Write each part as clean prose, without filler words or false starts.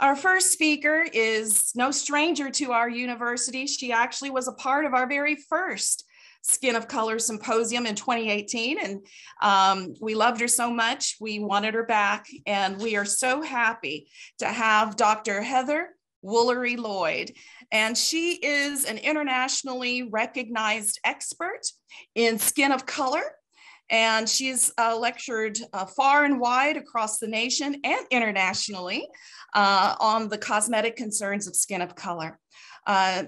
Our first speaker is no stranger to our university. She actually was a part of our very first Skin of Color Symposium in 2018, and we loved her so much, we wanted her back, and we are so happy to have Dr. Heather Woolery-Lloyd. And she is an internationally recognized expert in skin of color. And she's lectured far and wide across the nation and internationally on the cosmetic concerns of skin of color.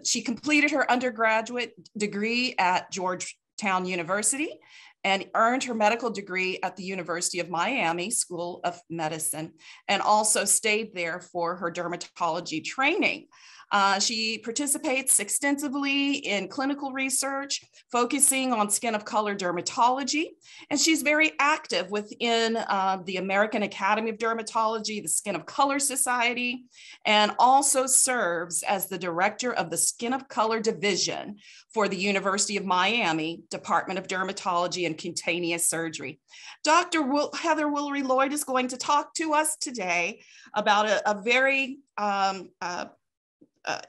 She completed her undergraduate degree at Georgetown University and earned her medical degree at the University of Miami School of Medicine, and also stayed there for her dermatology training. She participates extensively in clinical research, focusing on skin of color dermatology, and she's very active within the American Academy of Dermatology, the Skin of Color Society, and also serves as the director of the Skin of Color Division for the University of Miami Department of Dermatology and Cutaneous Surgery. Dr. Heather Woolery-Lloyd is going to talk to us today about a very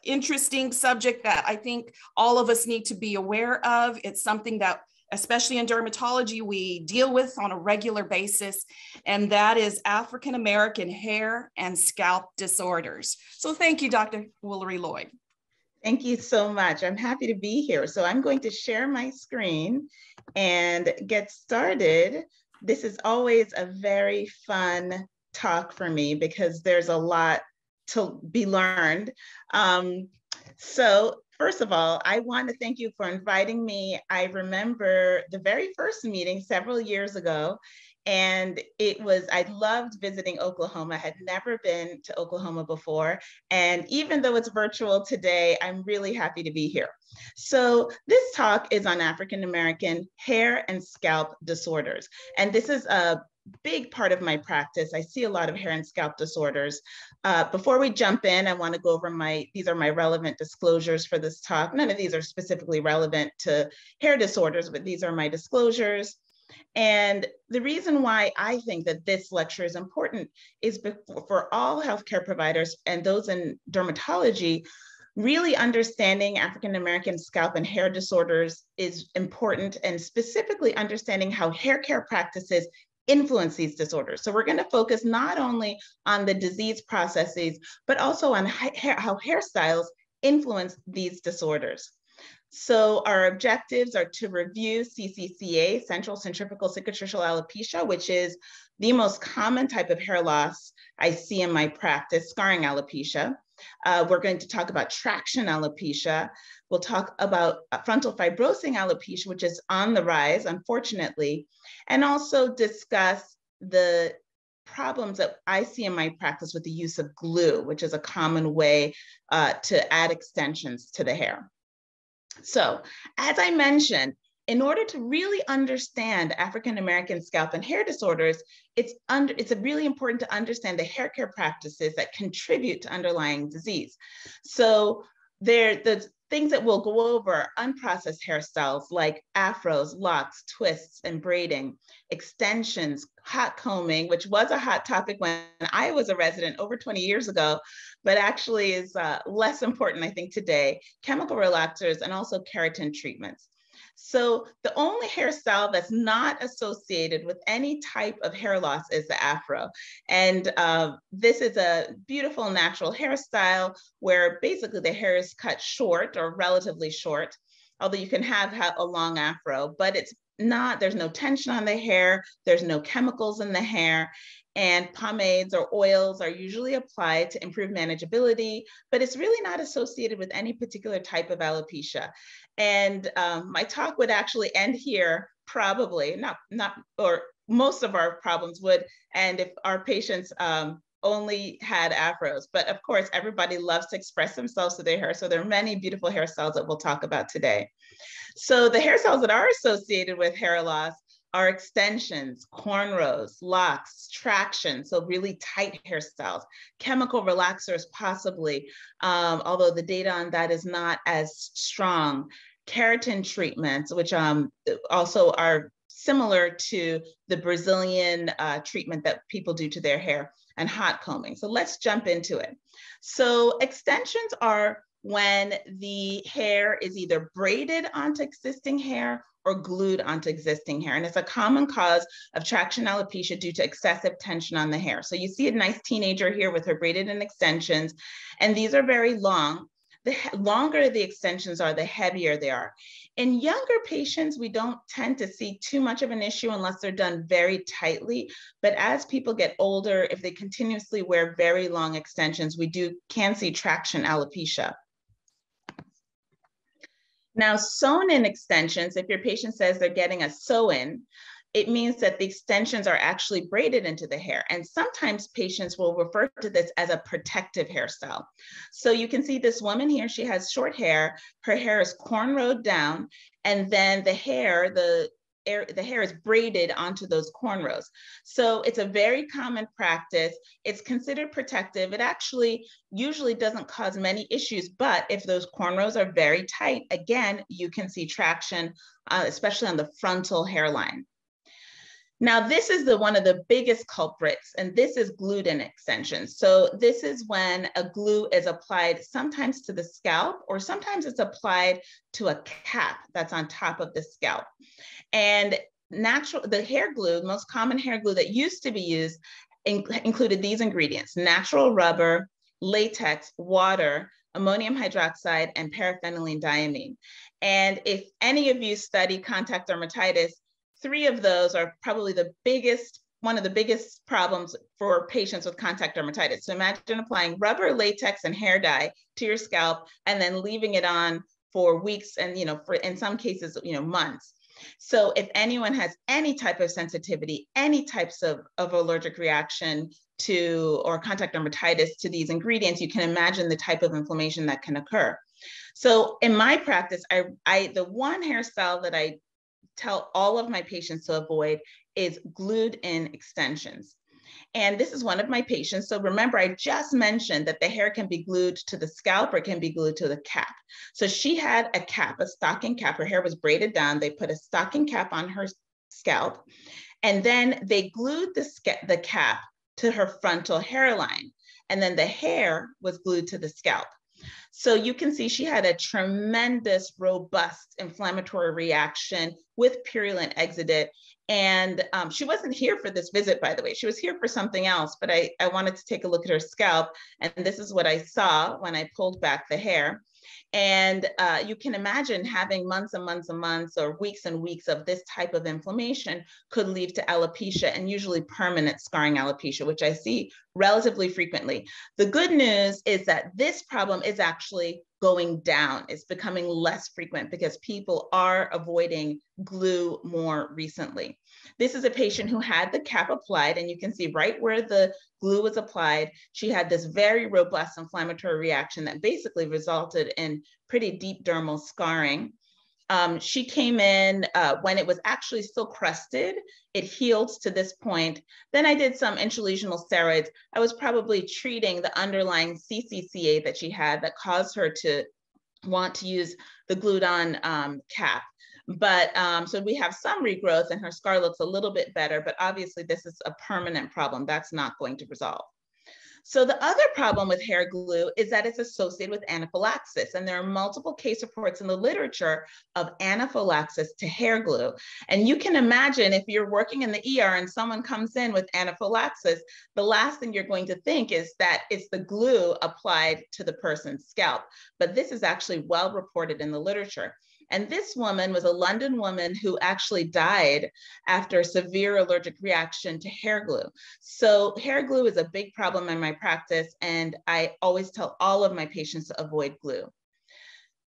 interesting subject that I think all of us need to be aware of. It's something that, especially in dermatology, we deal with on a regular basis, and that is African American hair and scalp disorders. So thank you, Dr. Woolery-Lloyd. Thank you so much. I'm happy to be here. So I'm going to share my screen and get started. This is always a very fun talk for me because there's a lot to be learned. So first of all, I want to thank you for inviting me. I remember the very first meeting several years ago, and I loved visiting Oklahoma. I had never been to Oklahoma before. And even though it's virtual today, I'm really happy to be here. So this talk is on African American hair and scalp disorders. And this is a big part of my practice. I see a lot of hair and scalp disorders. Before we jump in, I want to go over these are my relevant disclosures for this talk. None of these are specifically relevant to hair disorders, but these are my disclosures. And the reason why I think that this lecture is important is for all healthcare providers and those in dermatology, really understanding African American scalp and hair disorders is important, and specifically understanding how hair care practices influence these disorders. So we're going to focus not only on the disease processes, but also on how hairstyles influence these disorders. So our objectives are to review CCCA, central centrifugal cicatricial alopecia, which is the most common type of hair loss I see in my practice, scarring alopecia. We're going to talk about traction alopecia. We'll talk about frontal fibrosing alopecia, which is on the rise, unfortunately, and also discuss the problems that I see in my practice with the use of glue, which is a common way to add extensions to the hair. So, as I mentioned, in order to really understand African American scalp and hair disorders, it's really important to understand the hair care practices that contribute to underlying disease. So the things that we'll go over are unprocessed hairstyles like afros, locks, twists, and braiding, extensions, hot combing, which was a hot topic when I was a resident over 20 years ago, but actually is less important, I think, today, chemical relaxers, and also keratin treatments. So the only hairstyle that's not associated with any type of hair loss is the afro. And this is a beautiful natural hairstyle where basically the hair is cut short or relatively short, although you can have a long afro, but there's no tension on the hair, there's no chemicals in the hair, and pomades or oils are usually applied to improve manageability, but it's really not associated with any particular type of alopecia. And my talk would actually end here, probably, or most of our problems would end if our patients only had afros. But of course, everybody loves to express themselves with their hair. So there are many beautiful hairstyles that we'll talk about today. So the hairstyles that are associated with hair loss are extensions, cornrows, locks, traction, so really tight hairstyles, chemical relaxers possibly, although the data on that is not as strong, keratin treatments, which also are similar to the Brazilian treatment that people do to their hair and hot combing. So let's jump into it. So extensions are when the hair is either braided onto existing hair or glued onto existing hair. And it's a common cause of traction alopecia due to excessive tension on the hair. So you see a nice teenager here with her braided in extensions, and these are very long. The longer the extensions are, the heavier they are. In younger patients, we don't tend to see too much of an issue unless they're done very tightly. But as people get older, if they continuously wear very long extensions, we can see traction alopecia. Now, sewn-in extensions, if your patient says they're getting a sew-in, it means that the extensions are actually braided into the hair. And sometimes patients will refer to this as a protective hairstyle. So you can see this woman here, she has short hair, her hair is cornrowed down, and then the hair is braided onto those cornrows. So it's a very common practice. It's considered protective. It actually usually doesn't cause many issues, but if those cornrows are very tight, again, you can see traction, especially on the frontal hairline. Now, this is one of the biggest culprits, and this is glued-in extensions. So this is when a glue is applied sometimes to the scalp, or sometimes it's applied to a cap that's on top of the scalp. And the hair glue, the most common hair glue that used to be used included these ingredients: natural rubber, latex, water, ammonium hydroxide, and paraphenylene diamine. And if any of you study contact dermatitis, 3 of those are probably one of the biggest problems for patients with contact dermatitis. So imagine applying rubber, latex, and hair dye to your scalp and then leaving it on for weeks and, in some cases, months. So if anyone has any type of sensitivity, any types of allergic reaction to or contact dermatitis to these ingredients, you can imagine the type of inflammation that can occur. So in my practice, the one hairstyle that I tell all of my patients to avoid is glued-in extensions. And this is one of my patients. So remember, I just mentioned that the hair can be glued to the scalp or it can be glued to the cap. So she had a cap, a stocking cap. Her hair was braided down. They put a stocking cap on her scalp, and then they glued the cap to her frontal hairline. And then the hair was glued to the scalp. So you can see she had a tremendous, robust inflammatory reaction with purulent exudate. And she wasn't here for this visit, by the way. She was here for something else, but I wanted to take a look at her scalp. And this is what I saw when I pulled back the hair. And you can imagine having months and months and months or weeks and weeks of this type of inflammation could lead to alopecia, and usually permanent scarring alopecia, which I see relatively frequently. The good news is that this problem is actually going down. It's becoming less frequent because people are avoiding glue more recently. This is a patient who had the cap applied, and you can see right where the glue was applied, she had this very robust inflammatory reaction that basically resulted in pretty deep dermal scarring. She came in when it was actually still crusted. It healed to this point. Then I did some intralesional steroids. I was probably treating the underlying CCCA that she had that caused her to want to use the glued-on cap. But so we have some regrowth and her scar looks a little bit better, but obviously this is a permanent problem. That's not going to resolve. So the other problem with hair glue is that it's associated with anaphylaxis. And there are multiple case reports in the literature of anaphylaxis to hair glue. And you can imagine if you're working in the ER and someone comes in with anaphylaxis, the last thing you're going to think is that it's the glue applied to the person's scalp. But this is actually well reported in the literature. And this woman was a London woman who actually died after a severe allergic reaction to hair glue. So hair glue is a big problem in my practice, and I always tell all of my patients to avoid glue.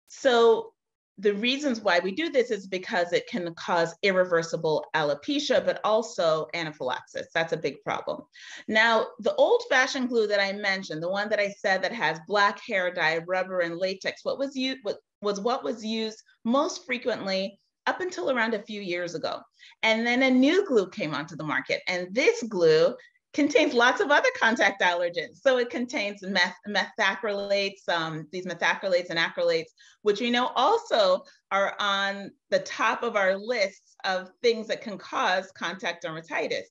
So the reasons why we do this is because it can cause irreversible alopecia, but also anaphylaxis. That's a big problem. Now, the old-fashioned glue that I mentioned, the one that I said that has black hair dye, rubber, and latex, what was used most frequently up until around a few years ago. And then a new glue came onto the market. And this glue contains lots of other contact allergens. So it contains methacrylates, these methacrylates and acrylates, which we know also are on the top of our lists of things that can cause contact dermatitis.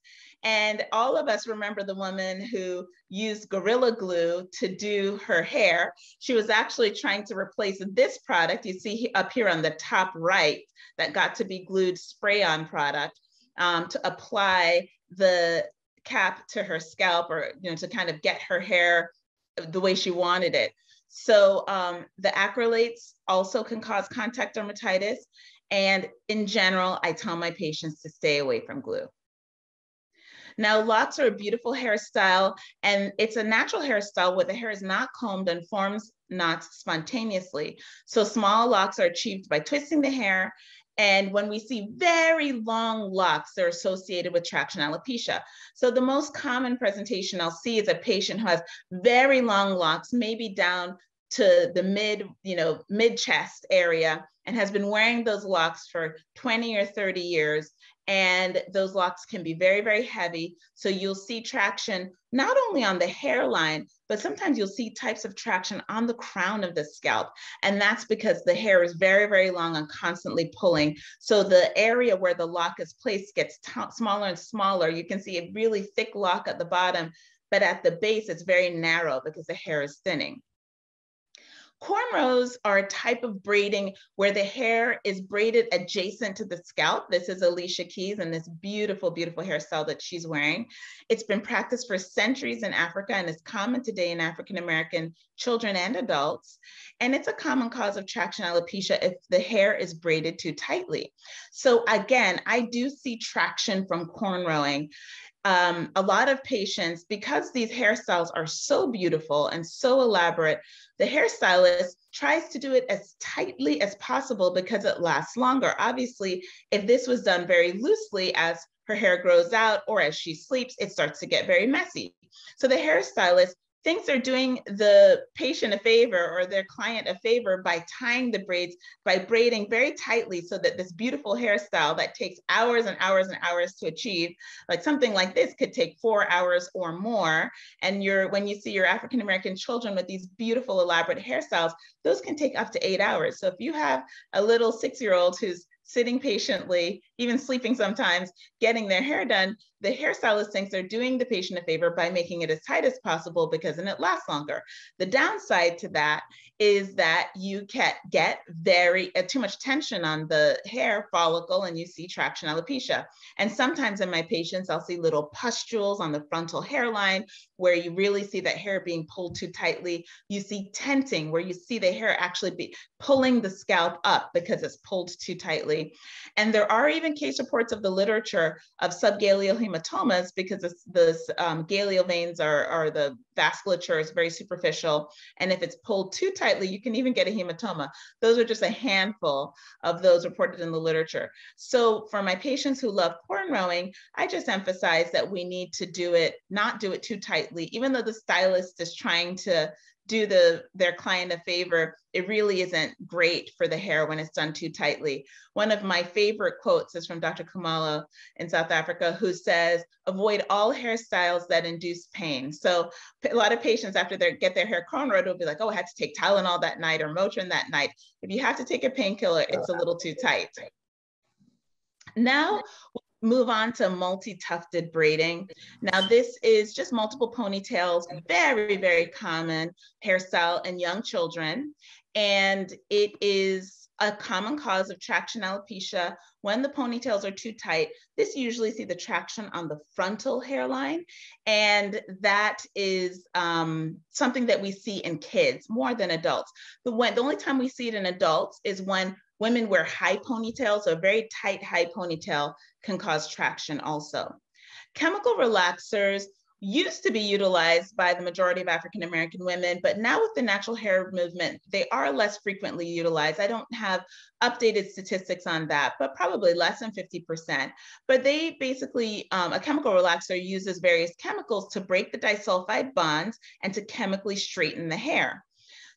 And all of us remember the woman who used Gorilla Glue to do her hair. She was actually trying to replace this product you see up here on the top right that got to be glued spray-on product to apply the cap to her scalp, or to kind of get her hair the way she wanted it. So the acrylates also can cause contact dermatitis. And in general, I tell my patients to stay away from glue. Now, locks are a beautiful hairstyle, and it's a natural hairstyle where the hair is not combed and forms knots spontaneously. So small locks are achieved by twisting the hair. And when we see very long locks, they're associated with traction alopecia. So the most common presentation I'll see is a patient who has very long locks, maybe down to the mid chest area, and has been wearing those locks for 20 or 30 years. And those locks can be very, very heavy. So you'll see traction not only on the hairline, but sometimes you'll see types of traction on the crown of the scalp. And that's because the hair is very, very long and constantly pulling. So the area where the lock is placed gets smaller and smaller. You can see a really thick lock at the bottom, but at the base, it's very narrow because the hair is thinning. Cornrows are a type of braiding where the hair is braided adjacent to the scalp. This is Alicia Keys and this beautiful, beautiful hairstyle that she's wearing. It's been practiced for centuries in Africa and is common today in African-American children and adults. And it's a common cause of traction alopecia if the hair is braided too tightly. So again, I do see traction from cornrowing. A lot of patients, because these hairstyles are so beautiful and so elaborate, the hairstylist tries to do it as tightly as possible because it lasts longer. Obviously, if this was done very loosely as her hair grows out or as she sleeps, it starts to get very messy. So the hairstylist thinks they're doing the patient a favor or their client a favor by tying the braids, by braiding very tightly so that this beautiful hairstyle that takes hours and hours and hours to achieve, like something like this could take 4 hours or more. And when you see your African-American children with these beautiful elaborate hairstyles, those can take up to 8 hours. So if you have a little 6-year-old who's sitting patiently, even sleeping sometimes, getting their hair done, the hairstylist thinks they're doing the patient a favor by making it as tight as possible because then it lasts longer. The downside to that is that you can get too much tension on the hair follicle and you see traction alopecia. And sometimes in my patients, I'll see little pustules on the frontal hairline where you really see that hair being pulled too tightly. You see tenting where you see the hair actually be pulling the scalp up because it's pulled too tightly. And there are even case reports of the literature of subgaleal hematomas because the galeal veins are the vasculature is very superficial. And if it's pulled too tightly, you can even get a hematoma. Those are just a handful of those reported in the literature. So for my patients who love cornrowing, I just emphasize that we need to not do it too tightly. Even though the stylist is trying to do their client a favor, it really isn't great for the hair when it's done too tightly. One of my favorite quotes is from Dr. Kumalo in South Africa, who says, avoid all hairstyles that induce pain. So a lot of patients after they get their hair cornrowed will be like, oh, I had to take Tylenol that night or Motrin that night. If you have to take a painkiller, it's a little too tight. Now, move on to multi-tufted braiding. Now, this is just multiple ponytails, very, very common hairstyle in young children. And it is a common cause of traction alopecia. When the ponytails are too tight, this usually see the traction on the frontal hairline. And that is something that we see in kids more than adults. The only time we see it in adults is when women wear high ponytails, so a very tight high ponytail can cause traction also. Chemical relaxers used to be utilized by the majority of African-American women, but now with the natural hair movement, they are less frequently utilized. I don't have updated statistics on that, but probably less than 50%. But they basically, a chemical relaxer uses various chemicals to break the disulfide bonds and to chemically straighten the hair.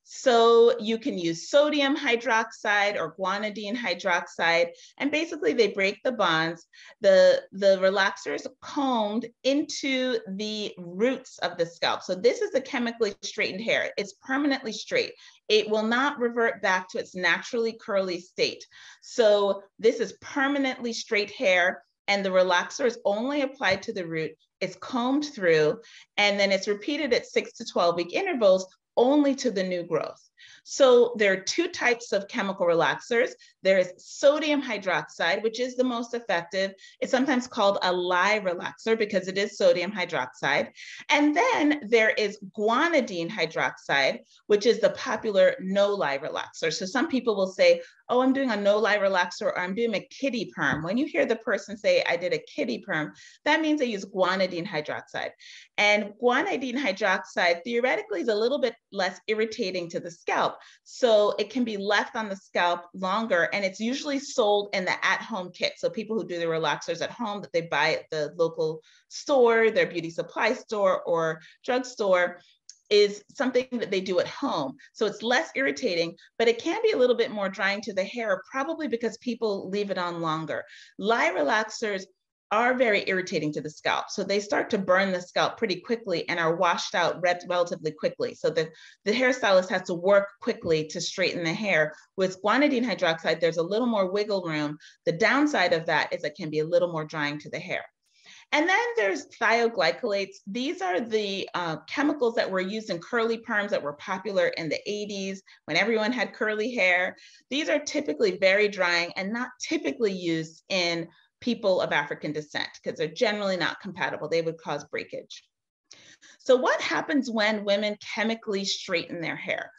So you can use sodium hydroxide or guanidine hydroxide, and basically they break the bonds. The relaxer is combed into the roots of the scalp. So this is a chemically straightened hair. It's permanently straight. It will not revert back to its naturally curly state. So this is permanently straight hair, and the relaxer is only applied to the root. It's combed through, and then it's repeated at 6 to 12-week intervals only to the new growth. So there are two types of chemical relaxers. There is sodium hydroxide, which is the most effective. It's sometimes called a lye relaxer because it is sodium hydroxide. And then there is guanidine hydroxide, which is the popular no-lye relaxer. So some people will say, oh, I'm doing a no-lye relaxer, or I'm doing a kitty perm. When you hear the person say, I did a kitty perm, that means they use guanidine hydroxide. And guanidine hydroxide theoretically is a little bit less irritating to the scalp. So it can be left on the scalp longer, and it's usually sold in the at-home kit. So people who do the relaxers at home that they buy at the local store, their beauty supply store or drugstore, is something that they do at home. So it's less irritating, but it can be a little bit more drying to the hair, probably because people leave it on longer. Lye relaxers are very irritating to the scalp. So they start to burn the scalp pretty quickly and are washed out relatively quickly. So the hairstylist has to work quickly to straighten the hair. With guanidine hydroxide, there's a little more wiggle room. The downside of that is it can be a little more drying to the hair. And then there's thioglycolates. These are the chemicals that were used in curly perms that were popular in the 80s when everyone had curly hair. These are typically very drying and not typically used in people of African descent because they're generally not compatible. They would cause breakage. So what happens when women chemically straighten their hair?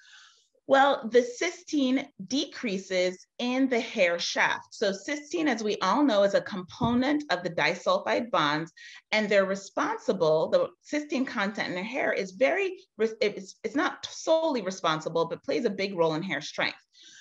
Well, the cysteine decreases in the hair shaft. So cysteine, as we all know, is a component of the disulfide bonds, and they're responsible, the cysteine content in the hair is it's not solely responsible, but plays a big role in hair strength.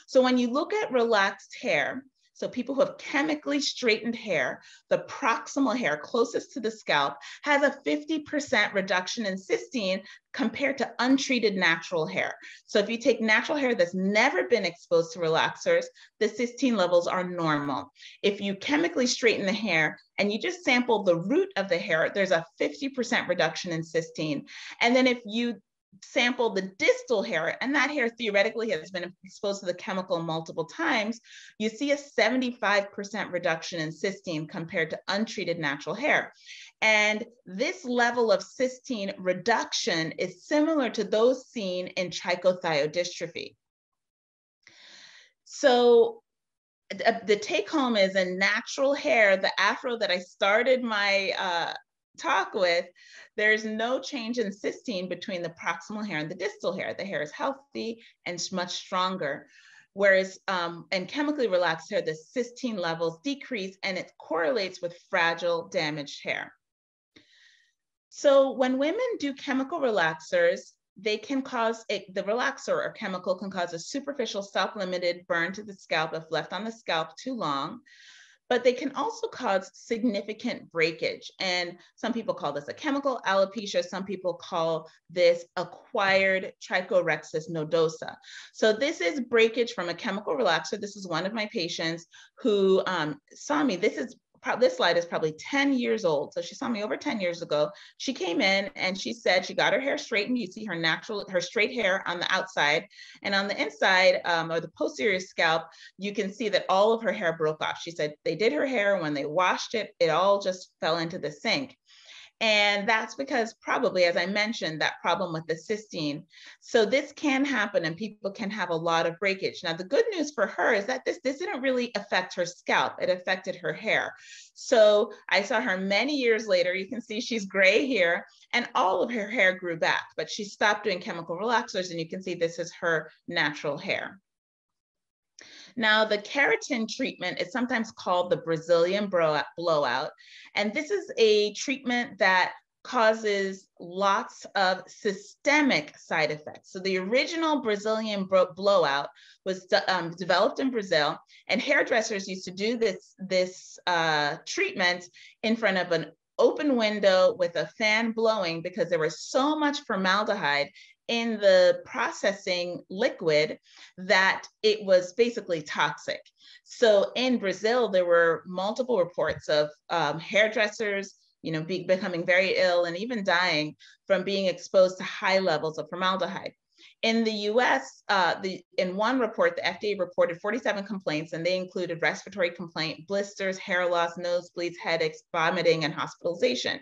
So when you look at relaxed hair, so people who have chemically straightened hair, the proximal hair closest to the scalp has a 50% reduction in cysteine compared to untreated natural hair. So if you take natural hair that's never been exposed to relaxers, the cysteine levels are normal. If you chemically straighten the hair and you just sample the root of the hair, there's a 50% reduction in cysteine. And then if you sample the distal hair, and that hair theoretically has been exposed to the chemical multiple times, you see a 75% reduction in cysteine compared to untreated natural hair. And this level of cysteine reduction is similar to those seen in trichothiodystrophy. So the take home is in natural hair, the afro that I started my talk with, there's no change in cysteine between the proximal hair and the distal hair. The hair is healthy and much stronger. Whereas in chemically relaxed hair, the cysteine levels decrease and it correlates with fragile, damaged hair. So when women do chemical relaxers, they can cause, the relaxer or chemical can cause a superficial self-limited burn to the scalp if left on the scalp too long. But they can also cause significant breakage. And some people call this a chemical alopecia. Some people call this acquired trichorexis nodosa. So this is breakage from a chemical relaxer. This is one of my patients who saw me. This slide is probably 10 years old. So she saw me over 10 years ago. She came in and she said she got her hair straightened. You see her straight hair on the outside, and on the inside or the posterior scalp, you can see that all of her hair broke off. She said they did her hair, when they washed it, it all just fell into the sink. And that's because probably, as I mentioned, that problem with the cysteine. So this can happen and people can have a lot of breakage. Now, the good news for her is that this didn't really affect her scalp. It affected her hair. So I saw her many years later. You can see she's gray here and all of her hair grew back, but she stopped doing chemical relaxers, and you can see this is her natural hair. Now, the keratin treatment is sometimes called the Brazilian blowout. And this is a treatment that causes lots of systemic side effects. So the original Brazilian blowout was developed in Brazil, and hairdressers used to do this treatment in front of an open window with a fan blowing because there was so much formaldehyde in the processing liquid that it was basically toxic. So in Brazil, there were multiple reports of hairdressers, becoming very ill and even dying from being exposed to high levels of formaldehyde. In the US, in one report, the FDA reported 47 complaints, and they included respiratory complaint, blisters, hair loss, nosebleeds, headaches, vomiting, and hospitalization.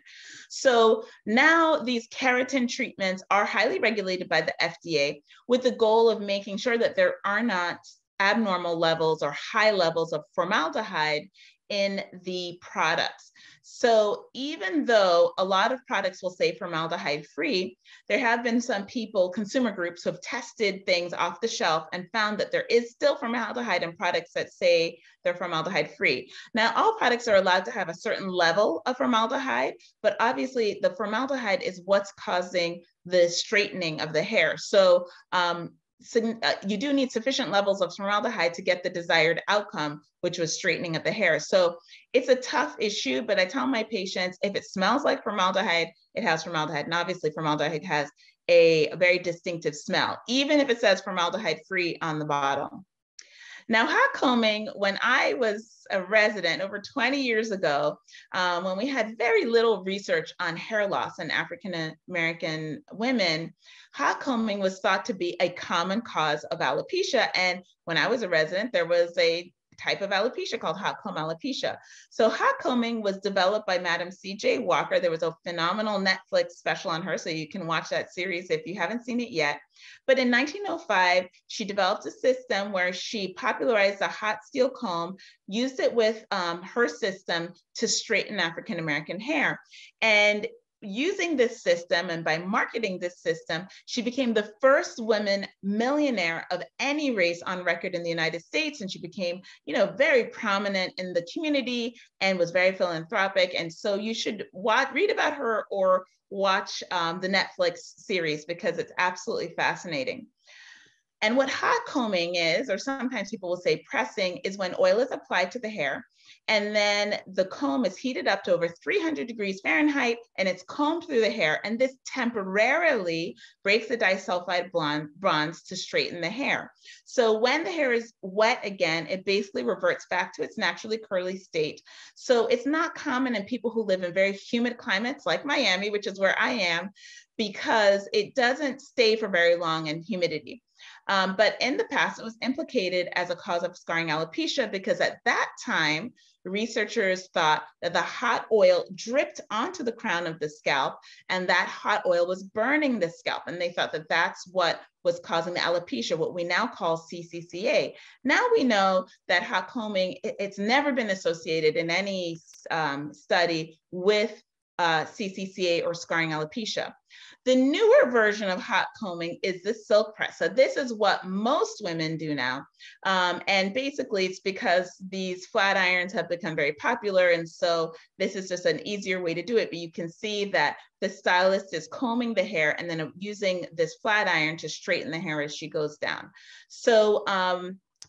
So now these keratin treatments are highly regulated by the FDA with the goal of making sure that there are not abnormal levels or high levels of formaldehyde in the products. So even though a lot of products will say formaldehyde free, there have been some people, consumer groups, who have tested things off the shelf and found that there is still formaldehyde in products that say they're formaldehyde free. Now, all products are allowed to have a certain level of formaldehyde, but obviously the formaldehyde is what's causing the straightening of the hair. So you do need sufficient levels of formaldehyde to get the desired outcome, which was straightening of the hair. So it's a tough issue, but I tell my patients, if it smells like formaldehyde, it has formaldehyde. And obviously formaldehyde has a very distinctive smell, even if it says formaldehyde free on the bottle. Now, hot combing, when I was a resident over 20 years ago, when we had very little research on hair loss in African-American women, hot combing was thought to be a common cause of alopecia. And when I was a resident, there was a type of alopecia called hot comb alopecia. So hot combing was developed by Madam C.J. Walker. There was a phenomenal Netflix special on her, so you can watch that series if you haven't seen it yet. But in 1905, she developed a system where she popularized a hot steel comb, used it with her system to straighten African-American hair. And using this system and by marketing this system, she became the first woman millionaire of any race on record in the United States. And she became, very prominent in the community and was very philanthropic. And so you should read about her or watch the Netflix series because it's absolutely fascinating. And what hot combing is, or sometimes people will say pressing, is when oil is applied to the hair and then the comb is heated up to over 300 degrees Fahrenheit and it's combed through the hair. And this temporarily breaks the disulfide bonds to straighten the hair. So when the hair is wet again, it basically reverts back to its naturally curly state. So it's not common in people who live in very humid climates like Miami, which is where I am, because it doesn't stay for very long in humidity. But in the past, it was implicated as a cause of scarring alopecia because at that time, researchers thought that the hot oil dripped onto the crown of the scalp and that hot oil was burning the scalp. And they thought that that's what was causing the alopecia, what we now call CCCA. Now we know that hot combing, it's never been associated in any study with CCCA or scarring alopecia. The newer version of hot combing is the silk press. So this is what most women do now. And basically it's because these flat irons have become very popular. And so this is just an easier way to do it. But you can see that the stylist is combing the hair and then using this flat iron to straighten the hair as she goes down. So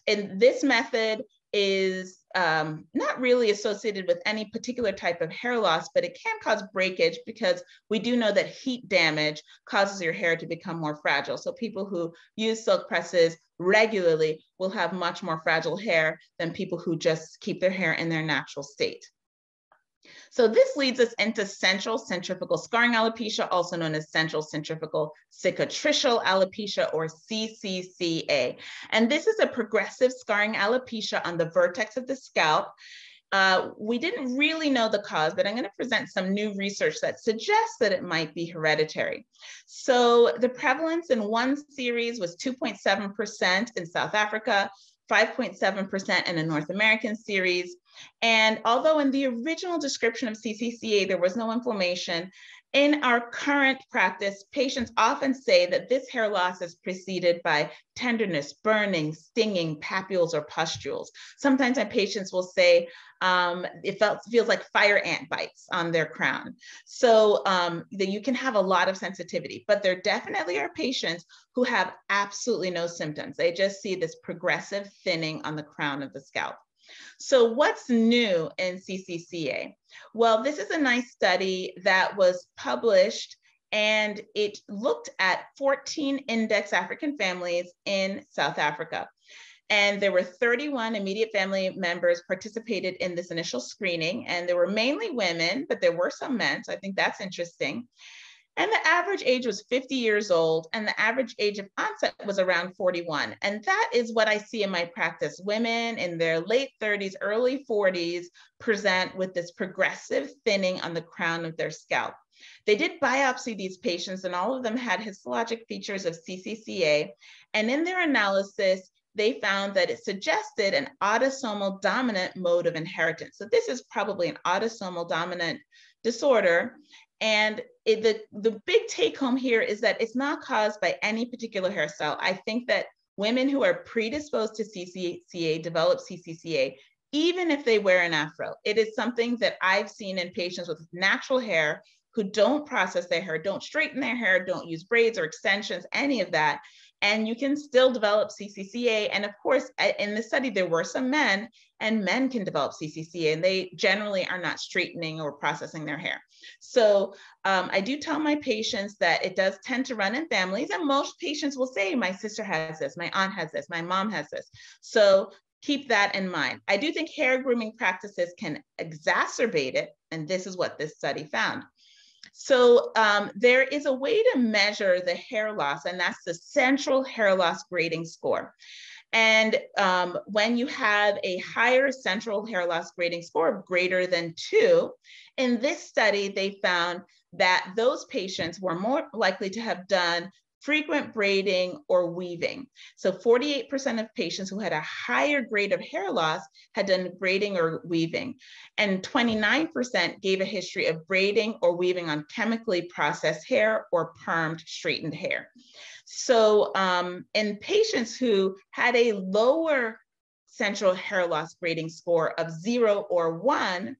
in this method is not really associated with any particular type of hair loss, but it can cause breakage because we do know that heat damage causes your hair to become more fragile. So people who use silk presses regularly will have much more fragile hair than people who just keep their hair in their natural state. So this leads us into central centrifugal scarring alopecia, also known as central centrifugal cicatricial alopecia, or CCCA. And this is a progressive scarring alopecia on the vertex of the scalp. We didn't really know the cause, but I'm going to present some new research that suggests that it might be hereditary. So the prevalence in one series was 2.7% in South Africa, 5.7% in a North American series. And although in the original description of CCCA, there was no inflammation, in our current practice, patients often say that this hair loss is preceded by tenderness, burning, stinging, papules, or pustules. Sometimes my patients will say it feels like fire ant bites on their crown. So you can have a lot of sensitivity, but there definitely are patients who have absolutely no symptoms. They just see this progressive thinning on the crown of the scalp. So what's new in CCCA? Well, this is a nice study that was published and it looked at 14 index African families in South Africa. And there were 31 immediate family members participated in this initial screening, and there were mainly women, but there were some men, so I think that's interesting. And the average age was 50 years old, and the average age of onset was around 41. And that is what I see in my practice. Women in their late 30s, early 40s present with this progressive thinning on the crown of their scalp. They did biopsy these patients, and all of them had histologic features of CCCA. And in their analysis, they found that it suggested an autosomal dominant mode of inheritance. So this is probably an autosomal dominant disorder. And the big take home here is that it's not caused by any particular hairstyle. I think that women who are predisposed to CCCA develop CCCA, even if they wear an afro. It is something that I've seen in patients with natural hair who don't process their hair, don't straighten their hair, don't use braids or extensions, any of that. And you can still develop CCCA. And of course, in the study, there were some men, and men can develop CCCA, and they generally are not straightening or processing their hair. So I do tell my patients that it does tend to run in families, and most patients will say, my sister has this, my aunt has this, my mom has this. So keep that in mind. I do think hair grooming practices can exacerbate it, and this is what this study found. So there is a way to measure the hair loss, and that's the central hair loss grading score. And when you have a higher central hair loss grading score of greater than 2, in this study, they found that those patients were more likely to have done frequent braiding or weaving. So 48% of patients who had a higher grade of hair loss had done braiding or weaving, and 29% gave a history of braiding or weaving on chemically processed hair or permed straightened hair. So in patients who had a lower central hair loss grading score of 0 or 1,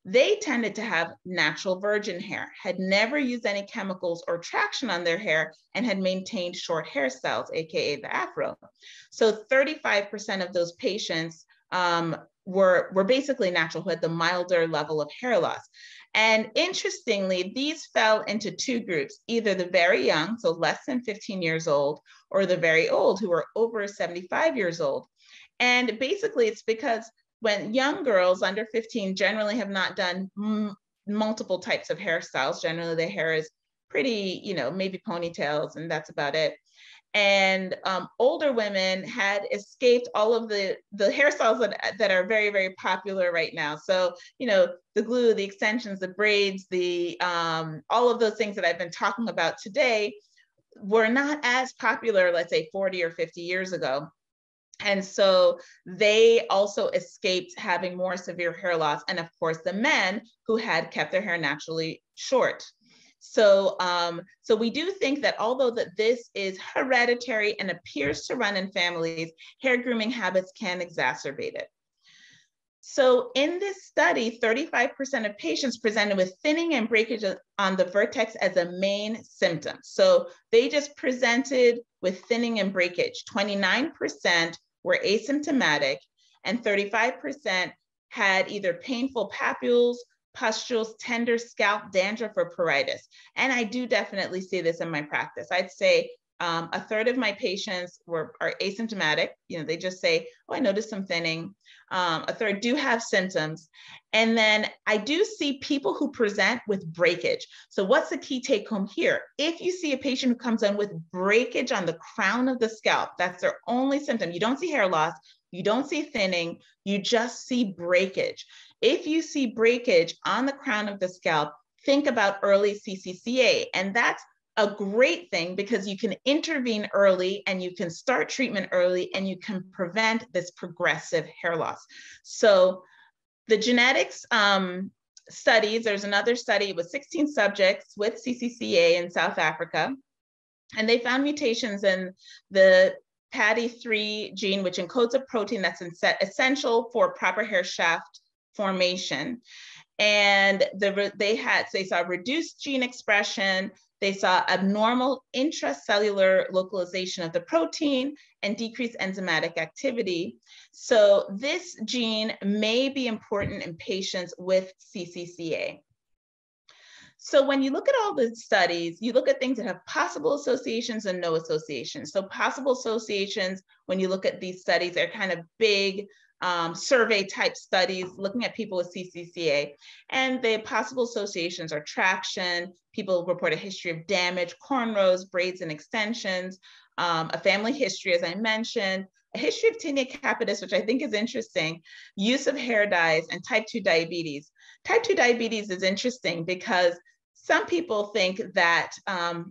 they tended to have natural virgin hair, had never used any chemicals or traction on their hair, and had maintained short hairstyles, AKA the afro. So 35% of those patients were basically natural, who had the milder level of hair loss. And interestingly, these fell into 2 groups, either the very young, so less than 15 years old, or the very old, who were over 75 years old. And basically it's because when young girls under 15 generally have not done multiple types of hairstyles, generally their hair is pretty, maybe ponytails, and that's about it. And older women had escaped all of the hairstyles that are very, very popular right now. So, the glue, the extensions, the braids, all of those things that I've been talking about today were not as popular, let's say 40 or 50 years ago. And so they also escaped having more severe hair loss. And of course, the men who had kept their hair naturally short. So, so we do think that although that this is hereditary and appears to run in families, hair grooming habits can exacerbate it. So in this study, 35% of patients presented with thinning and breakage on the vertex as a main symptom. So they just presented with thinning and breakage. 29% were asymptomatic, and 35% had either painful papules, pustules, tender scalp, dandruff, or pruritus. And I do definitely see this in my practice. I'd say a third of my patients are asymptomatic. They just say, oh, I noticed some thinning. A third do have symptoms. And then I do see people who present with breakage. So what's the key take home here? If you see a patient who comes in with breakage on the crown of the scalp, that's their only symptom. You don't see hair loss, you don't see thinning, you just see breakage. If you see breakage on the crown of the scalp, think about early CCCA. And that's a great thing because you can intervene early and you can start treatment early and you can prevent this progressive hair loss. So the genetics studies, there's another study with 16 subjects with CCCA in South Africa, and they found mutations in the FAAD3 gene, which encodes a protein that's essential for proper hair shaft formation. And they saw reduced gene expression, they saw abnormal intracellular localization of the protein and decreased enzymatic activity. So this gene may be important in patients with CCCA. So when you look at all the studies, you look at things that have possible associations and no associations. So possible associations, when you look at these studies, they're kind of big survey type studies looking at people with CCCA. And the possible associations are traction, people report a history of damage, cornrows, braids and extensions, a family history, as I mentioned, a history of tinea capitis, which I think is interesting, use of hair dyes, and type 2 diabetes. Type 2 diabetes is interesting because some people think that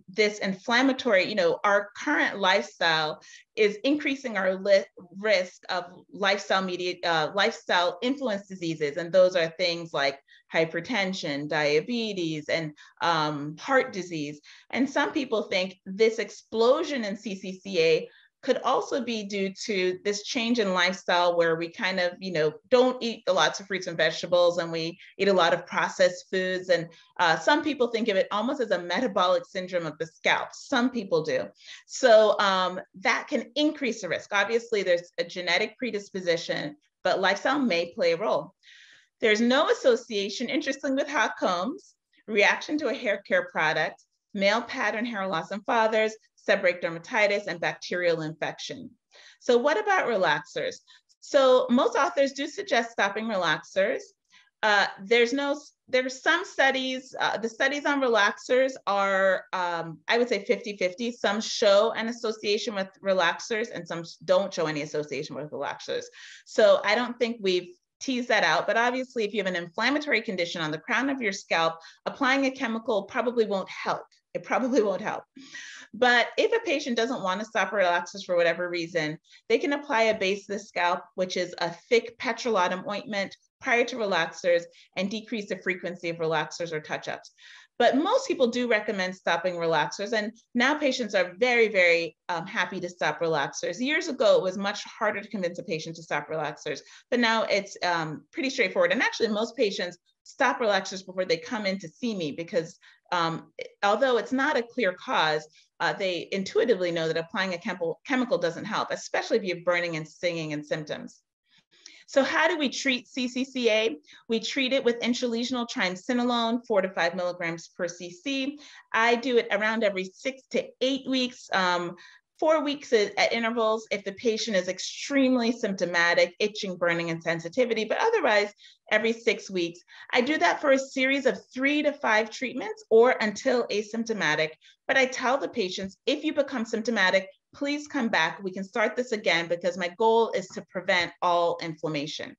this inflammatory, our current lifestyle is increasing our risk of lifestyle influence diseases. And those are things like hypertension, diabetes, and heart disease. And some people think this explosion in CCCA could also be due to this change in lifestyle where we kind of, don't eat lots of fruits and vegetables and we eat a lot of processed foods. And some people think of it almost as a metabolic syndrome of the scalp. Some people do. So that can increase the risk. Obviously, there's a genetic predisposition, but lifestyle may play a role. There's no association, interesting, with hot combs, reaction to a hair care product, male pattern hair loss in fathers, seborrheic dermatitis, and bacterial infection. So what about relaxers? So most authors do suggest stopping relaxers. There's some studies, the studies on relaxers are, I would say 50-50. Some show an association with relaxers and some don't show any association with relaxers. So I don't think we've teased that out, but obviously if you have an inflammatory condition on the crown of your scalp, applying a chemical probably won't help. It probably won't help. But if a patient doesn't want to stop relaxers for whatever reason, they can apply a base of the scalp, which is a thick petrolatum ointment prior to relaxers, and decrease the frequency of relaxers or touch-ups. But most people do recommend stopping relaxers, and now patients are very, very happy to stop relaxers. Years ago, it was much harder to convince a patient to stop relaxers, but now it's pretty straightforward. And actually, most patients stop relaxers before they come in to see me because although it's not a clear cause, they intuitively know that applying a chemical doesn't help, especially if you have burning and stinging and symptoms. So how do we treat CCCA? We treat it with intralesional triamcinolone, 4 to 5 milligrams per cc. I do it around every 6 to 8 weeks. 4 weeks at intervals if the patient is extremely symptomatic, itching, burning, and sensitivity, but otherwise every 6 weeks. I do that for a series of 3 to 5 treatments or until asymptomatic. But I tell the patients, if you become symptomatic, please come back. We can start this again because my goal is to prevent all inflammation.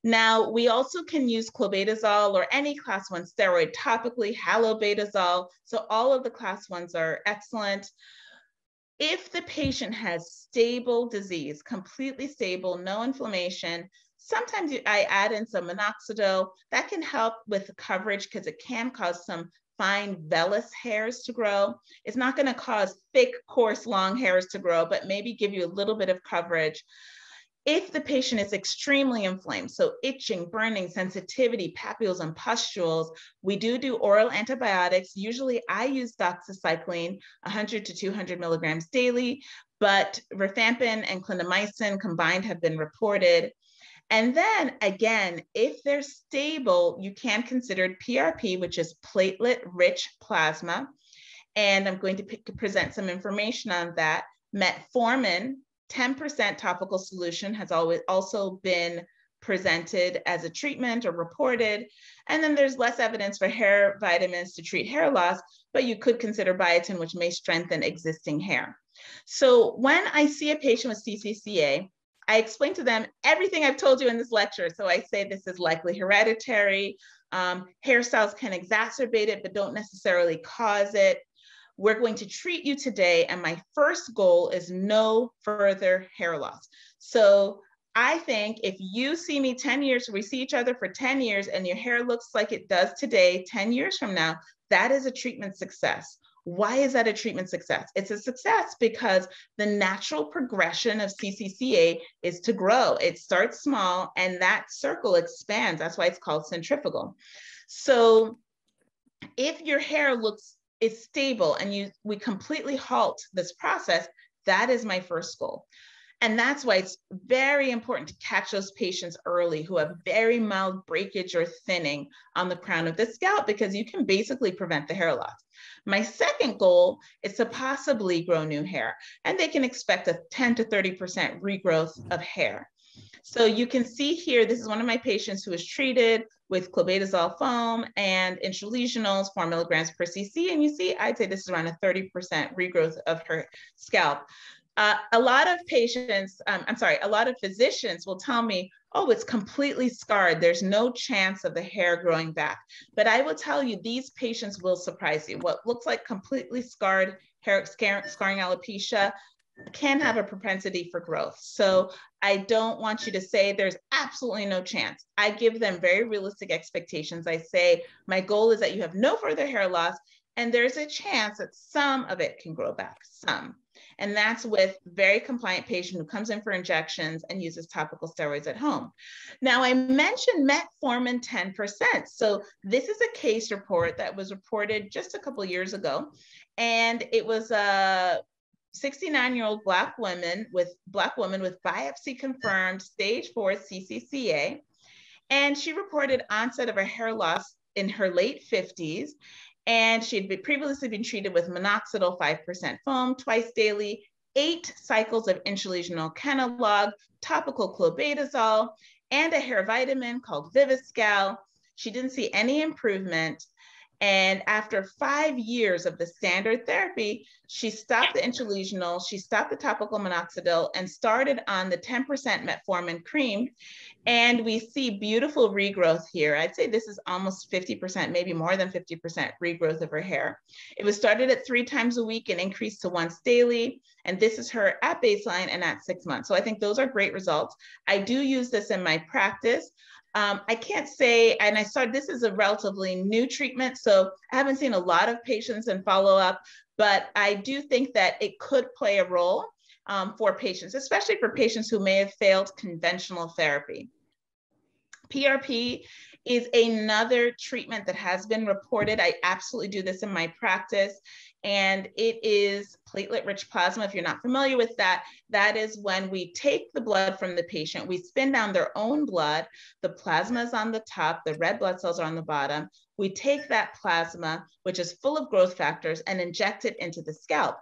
Now, we also can use clobetasol or any class 1 steroid topically, halobetazol. So all of the class 1s are excellent. If the patient has stable disease, completely stable, no inflammation, sometimes I add in some minoxidil. That can help with the coverage because it can cause some fine vellus hairs to grow. It's not going to cause thick, coarse, long hairs to grow, but maybe give you a little bit of coverage. If the patient is extremely inflamed, so itching, burning, sensitivity, papules, and pustules, we do oral antibiotics. Usually I use doxycycline, 100 to 200 milligrams daily, but rifampin and clindamycin combined have been reported. And then again, if they're stable, you can consider PRP, which is platelet-rich plasma. And I'm going to present some information on that. Metformin, 10% topical solution, has also been presented as a treatment or reported. And then there's less evidence for hair vitamins to treat hair loss, but you could consider biotin, which may strengthen existing hair. So when I see a patient with CCCA, I explain to them everything I've told you in this lecture. So I say this is likely hereditary. Hairstyles can exacerbate it, but don't necessarily cause it. We're going to treat you today, and my first goal is no further hair loss. So I think if you see me 10 years, we see each other for 10 years, and your hair looks like it does today, 10 years from now, that is a treatment success. Why is that a treatment success? It's a success because the natural progression of CCCA is to grow. It starts small, and that circle expands. That's why it's called centrifugal. So if your hair is stable and we completely halt this process, that is my first goal. And that's why it's very important to catch those patients early who have very mild breakage or thinning on the crown of the scalp, because you can basically prevent the hair loss. My second goal is to possibly grow new hair, and they can expect a 10 to 30% regrowth of hair. So you can see here, this is one of my patients who was treated with clobetasol foam and intralesionals, 4 milligrams per cc. And you see, I'd say this is around a 30% regrowth of her scalp. A lot of patients, a lot of physicians will tell me, oh, it's completely scarred. There's no chance of the hair growing back. But I will tell you, these patients will surprise you. What looks like completely scarred hair, scarring alopecia, can have a propensity for growth. So I don't want you to say there's absolutely no chance. I give them very realistic expectations. I say, my goal is that you have no further hair loss, and there's a chance that some of it can grow back, some. And that's with very compliant patient who comes in for injections and uses topical steroids at home. Now, I mentioned metformin 10%. So this is a case report that was reported just a couple of years ago. And it was a 69-year-old Black woman with biopsy confirmed stage 4 CCCA. And she reported onset of a hair loss in her late 50s. And she had previously been treated with minoxidil 5% foam twice daily, 8 cycles of intralesional Kenalog, topical clobetasol, and a hair vitamin called Viviscal. She didn't see any improvement. And after 5 years of the standard therapy, she stopped the intralesional, she stopped the topical minoxidil, and started on the 10% metformin cream. And we see beautiful regrowth here. I'd say this is almost 50%, maybe more than 50% regrowth of her hair. It was started at 3 times a week and increased to once daily. And this is her at baseline and at 6 months. So I think those are great results. I do use this in my practice. I can't say, and this is a relatively new treatment, so I haven't seen a lot of patients and follow up, but I do think that it could play a role for patients, especially for patients who may have failed conventional therapy. PRP is another treatment that has been reported. I absolutely do this in my practice. And it is platelet-rich plasma. If you're not familiar with that, that is when we take the blood from the patient, we spin down their own blood, the plasma is on the top, the red blood cells are on the bottom. We take that plasma, which is full of growth factors, and inject it into the scalp.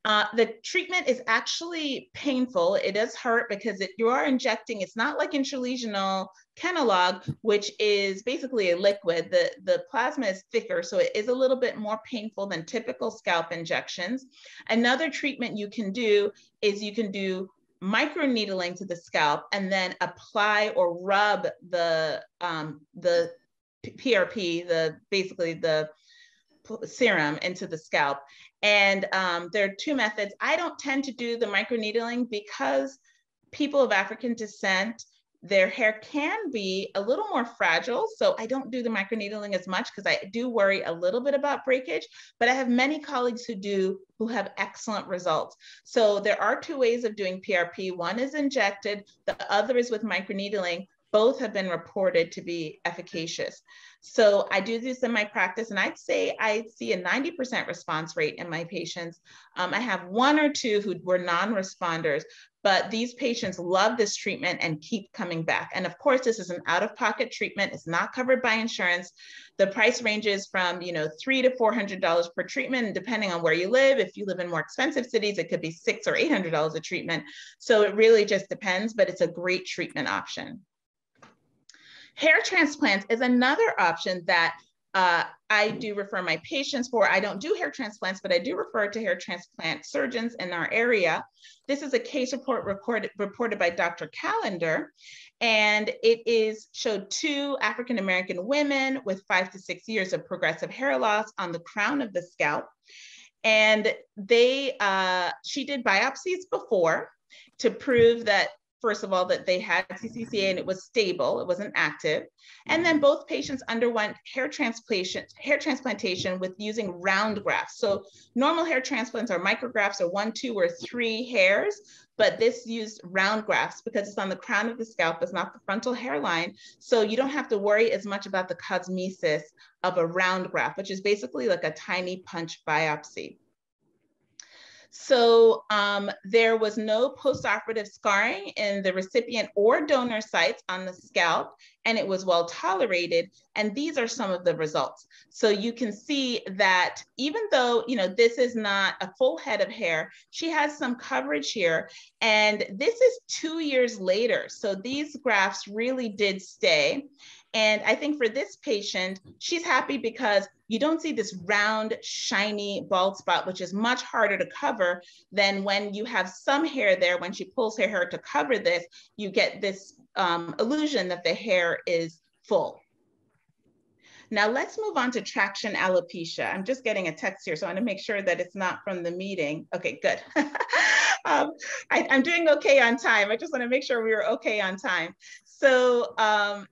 The treatment is actually painful. It does hurt because you are injecting, it's not like intralesional Kenalog, which is basically a liquid. The plasma is thicker, so it is a little bit more painful than typical scalp injections. Another treatment you can do is you can do microneedling to the scalp and then apply or rub the PRP, basically the serum into the scalp. And there are 2 methods. I don't tend to do the microneedling because people of African descent, their hair can be a little more fragile. So I don't do the microneedling as much because I do worry a little bit about breakage, but I have many colleagues who have excellent results. So there are 2 ways of doing PRP. One is injected, the other is with microneedling. Both have been reported to be efficacious. So I do this in my practice, and I'd say I see a 90% response rate in my patients. I have 1 or 2 who were non-responders, but these patients love this treatment and keep coming back. And of course, this is an out-of-pocket treatment. It's not covered by insurance. The price ranges from $300 to $400 per treatment, and depending on where you live. If you live in more expensive cities, it could be $600 or $800 a treatment. So it really just depends, but it's a great treatment option. Hair transplants is another option that I do refer my patients for. I don't do hair transplants, but I do refer to hair transplant surgeons in our area. This is a case report reported by Dr. Callender, and it showed 2 African-American women with 5 to 6 years of progressive hair loss on the crown of the scalp. And she did biopsies before to prove that, first of all, that they had CCCA and it was stable, it wasn't active. And then both patients underwent hair transplantation with using round grafts. So normal hair transplants are micrografts or 1, 2, or 3 hairs, but this used round grafts because it's on the crown of the scalp, it's not the frontal hairline. So you don't have to worry as much about the cosmesis of a round graft, which is basically like a tiny punch biopsy. So there was no postoperative scarring in the recipient or donor sites on the scalp, and it was well tolerated. And these are some of the results. So you can see that even though, you know, this is not a full head of hair, she has some coverage here. And this is 2 years later. So these grafts really did stay. And I think for this patient, she's happy because you don't see this round, shiny bald spot, which is much harder to cover than when you have some hair there. When she pulls her hair to cover this, you get this illusion that the hair is full. Now let's move on to traction alopecia. I'm just getting a text here, so I want to make sure that it's not from the meeting. Okay, good. I'm doing okay on time. I just want to make sure we were okay on time. So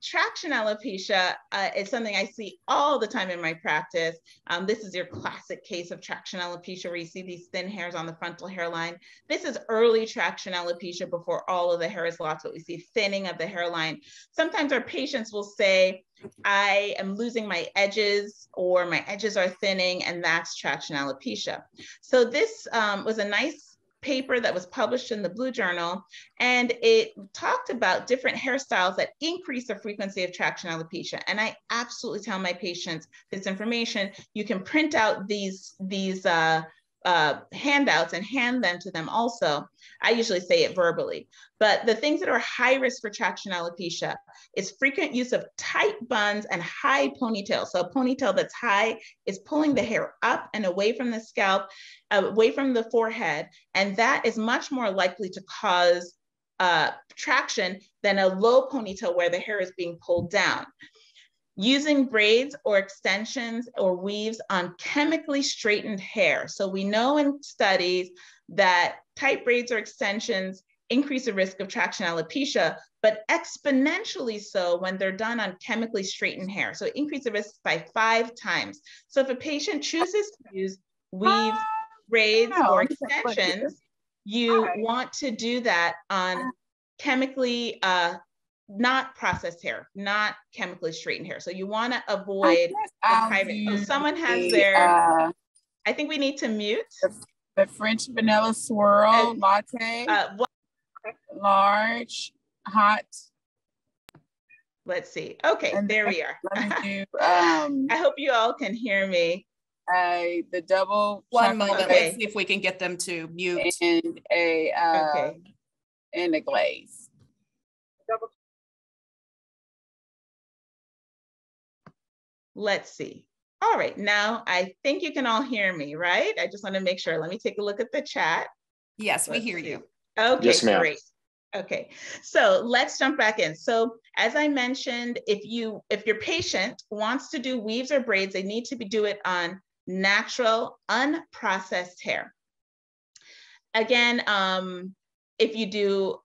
traction alopecia is something I see all the time in my practice. This is your classic case of traction alopecia where you see these thin hairs on the frontal hairline. This is early traction alopecia before all of the hair is lost, but we see thinning of the hairline. Sometimes our patients will say, I am losing my edges or my edges are thinning, and that's traction alopecia. So this was a nice paper that was published in the Blue Journal, and it talked about different hairstyles that increase the frequency of traction alopecia. And I absolutely tell my patients this information. You can print out these handouts and hand them to them also. I usually say it verbally, but the things that are high risk for traction alopecia is frequent use of tight buns and high ponytails. So a ponytail that's high is pulling the hair up and away from the scalp, away from the forehead, and that is much more likely to cause traction than a low ponytail where the hair is being pulled down. Using braids or extensions or weaves on chemically straightened hair. So we know in studies that tight braids or extensions increase the risk of traction alopecia, but exponentially so when they're done on chemically straightened hair. So it increases the risk by 5 times. So if a patient chooses to use weaves, braids, or extensions, you want to do that on chemically not processed hair, not chemically straightened hair. So you want to avoid someone has their, I think we need to mute. The French vanilla swirl latte, large, hot. Let's see. Okay, and there we are. Let me do, I hope you all can hear me. The double. One moment. Okay. Let's see if we can get them to mute. And and a glaze. Let's see. All right, now I think you can all hear me, right? I just want to make sure. Let me take a look at the chat. Yes, we hear you. Okay, yes, great. Okay, so let's jump back in. So as I mentioned, if your patient wants to do weaves or braids, they need to do it on natural, unprocessed hair. Again, if you do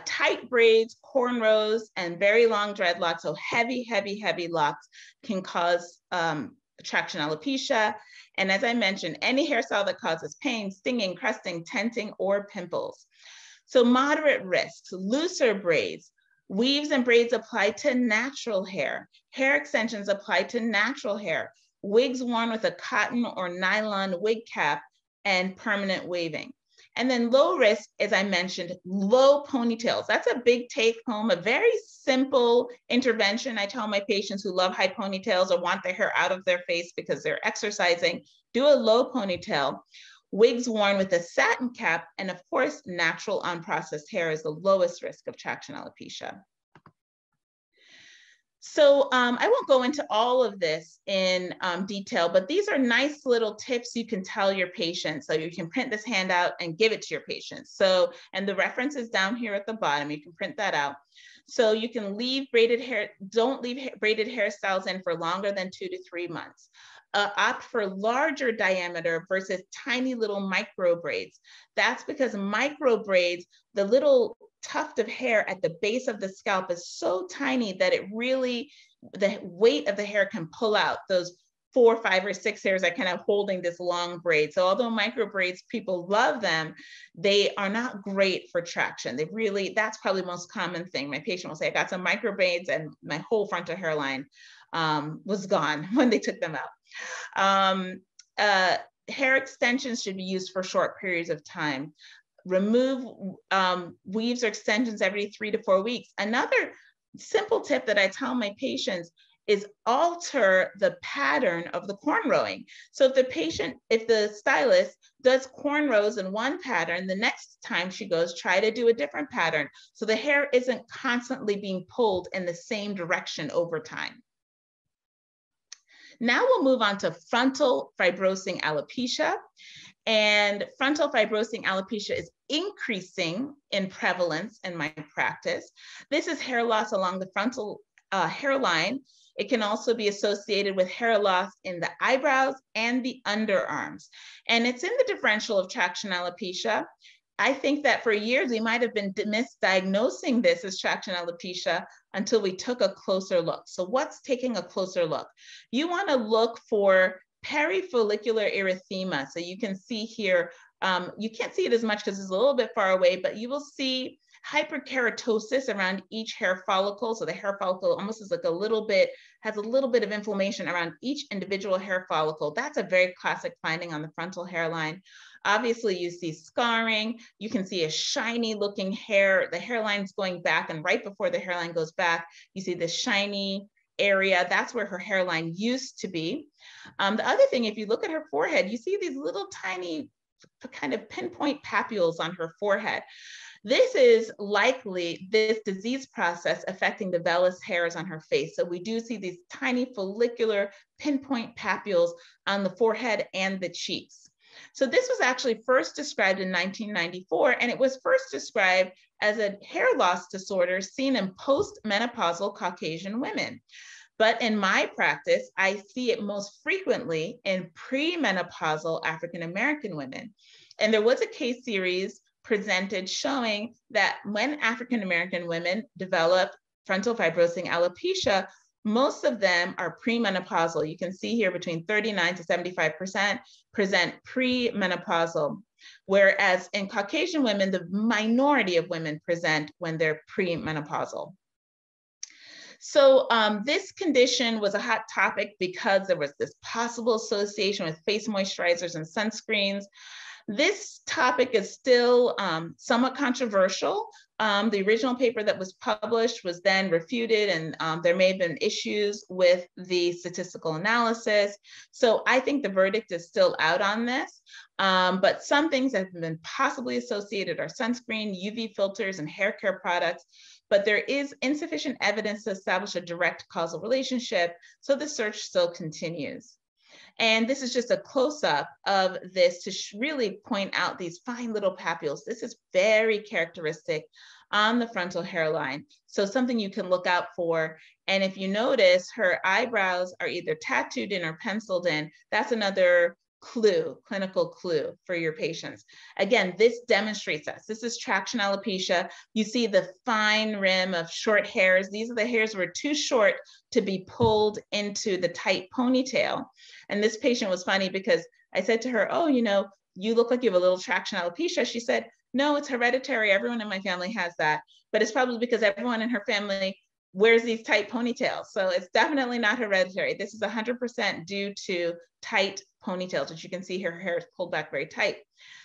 tight braids, cornrows, and very long dreadlocks, so heavy, heavy, heavy locks can cause traction alopecia. And as I mentioned, any hairstyle that causes pain, stinging, crusting, tenting, or pimples. So moderate risks, looser braids, weaves and braids apply to natural hair, hair extensions apply to natural hair, wigs worn with a cotton or nylon wig cap, and permanent waving. And then low risk, as I mentioned, low ponytails. That's a big take home, a very simple intervention. I tell my patients who love high ponytails or want their hair out of their face because they're exercising, do a low ponytail. Wigs worn with a satin cap, and of course, natural unprocessed hair is the lowest risk of traction alopecia. So I won't go into all of this in detail, but these are nice little tips you can tell your patients. So you can print this handout and give it to your patients. So, and the reference is down here at the bottom. You can print that out. So you can leave braided hair, don't leave braided hairstyles in for longer than 2 to 3 months. Opt for larger diameter versus tiny little micro braids. That's because micro braids, the little tuft of hair at the base of the scalp is so tiny that it really, the weight of the hair can pull out those 4, 5, or 6 hairs that kind of holding this long braid. So although micro braids, people love them, they are not great for traction. They really, that's probably the most common thing. My patient will say, I got some micro braids and my whole frontal hairline was gone when they took them out. hair extensions should be used for short periods of time. Remove weaves or extensions every 3 to 4 weeks. Another simple tip that I tell my patients is alter the pattern of the cornrowing. So if the stylist does cornrows in one pattern, the next time she goes, try to do a different pattern. So the hair isn't constantly being pulled in the same direction over time. Now we'll move on to frontal fibrosing alopecia. And frontal fibrosing alopecia is increasing in prevalence in my practice. This is hair loss along the frontal hairline. It can also be associated with hair loss in the eyebrows and the underarms. And it's in the differential of traction alopecia. I think that for years we might have been misdiagnosing this as traction alopecia until we took a closer look. So what's taking a closer look? You want to look for perifollicular erythema. So you can see here, you can't see it as much because it's a little bit far away, but you will see hyperkeratosis around each hair follicle. So the hair follicle almost is like has a little bit of inflammation around each individual hair follicle. That's a very classic finding on the frontal hairline. Obviously, you see scarring. You can see a shiny looking hair. The hairline's going back, and right before the hairline goes back, you see this shiny area. That's where her hairline used to be. The other thing, if you look at her forehead, you see these little tiny kind of pinpoint papules on her forehead. This is likely this disease process affecting the vellus hairs on her face. So we do see these tiny follicular pinpoint papules on the forehead and the cheeks. So this was actually first described in 1994, and it was first described as a hair loss disorder seen in post-menopausal Caucasian women. But in my practice, I see it most frequently in premenopausal African-American women. And there was a case series presented showing that when African-American women develop frontal fibrosing alopecia, most of them are premenopausal. You can see here between 39 to 75% present premenopausal, whereas in Caucasian women, the minority of women present when they're premenopausal. So this condition was a hot topic because there was this possible association with face moisturizers and sunscreens. This topic is still somewhat controversial. The original paper that was published was then refuted, and there may have been issues with the statistical analysis. So I think the verdict is still out on this. But some things that have been possibly associated are sunscreen, UV filters, and hair care products. But there is insufficient evidence to establish a direct causal relationship, so the search still continues. And this is just a close-up of this to really point out these fine little papules. This is very characteristic on the frontal hairline. So something you can look out for. And if you notice, her eyebrows are either tattooed in or penciled in. That's another clue, clinical clue for your patients. Again, this demonstrates us. This is traction alopecia. You see the fine rim of short hairs. These are the hairs that were too short to be pulled into the tight ponytail. And this patient was funny because I said to her, oh, you know, you look like you have a little traction alopecia. She said, no, it's hereditary. Everyone in my family has that. But it's probably because everyone in her family wears these tight ponytails. So it's definitely not hereditary. This is 100% due to tight ponytails, which you can see her hair is pulled back very tight.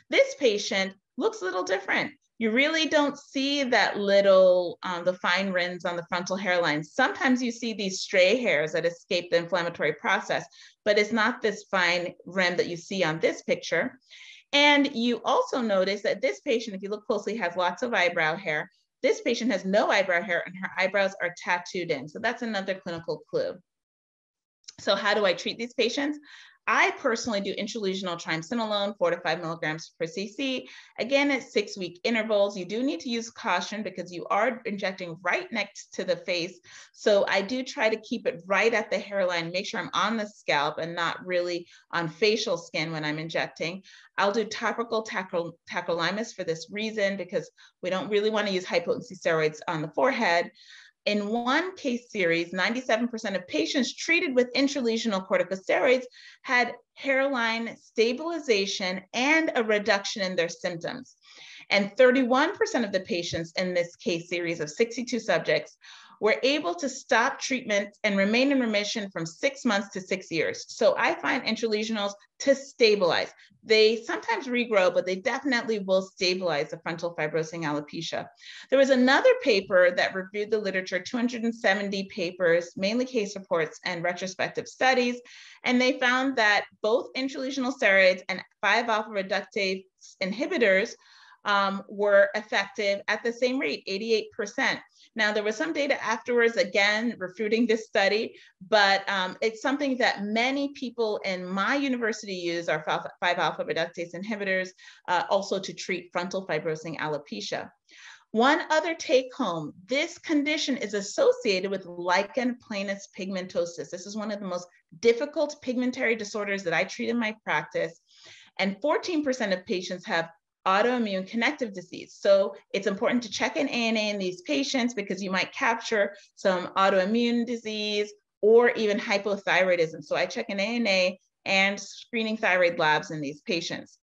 This patient looks a little different. You really don't see that little, the fine rims on the frontal hairline. Sometimes you see these stray hairs that escape the inflammatory process, but it's not this fine rim that you see on this picture. And you also notice that this patient, if you look closely, has lots of eyebrow hair. This patient has no eyebrow hair and her eyebrows are tattooed in. So that's another clinical clue. So how do I treat these patients? I personally do intralesional triamcinolone, 4 to 5 milligrams per cc. Again, at 6-week intervals. You do need to use caution because you are injecting right next to the face. So I do try to keep it right at the hairline, make sure I'm on the scalp and not really on facial skin when I'm injecting. I'll do topical tacrolimus for this reason, because we don't really want to use high potency steroids on the forehead. In one case series, 97% of patients treated with intralesional corticosteroids had hairline stabilization and a reduction in their symptoms. And 31% of the patients in this case series of 62 subjects were able to stop treatment and remain in remission from 6 months to 6 years. So I find intralesionals to stabilize. They sometimes regrow, but they definitely will stabilize the frontal fibrosing alopecia. There was another paper that reviewed the literature, 270 papers, mainly case reports and retrospective studies, and they found that both intralesional steroids and 5-alpha reductase inhibitors were effective at the same rate, 88%. Now, there was some data afterwards, again, refuting this study, but it's something that many people in my university use, our 5-alpha reductase inhibitors, also to treat frontal fibrosing alopecia. One other take home, this condition is associated with lichen planus pigmentosus. This is one of the most difficult pigmentary disorders that I treat in my practice. And 14% of patients have autoimmune connective disease. So it's important to check an ANA in these patients because you might capture some autoimmune disease or even hypothyroidism. So I check an ANA and screening thyroid labs in these patients.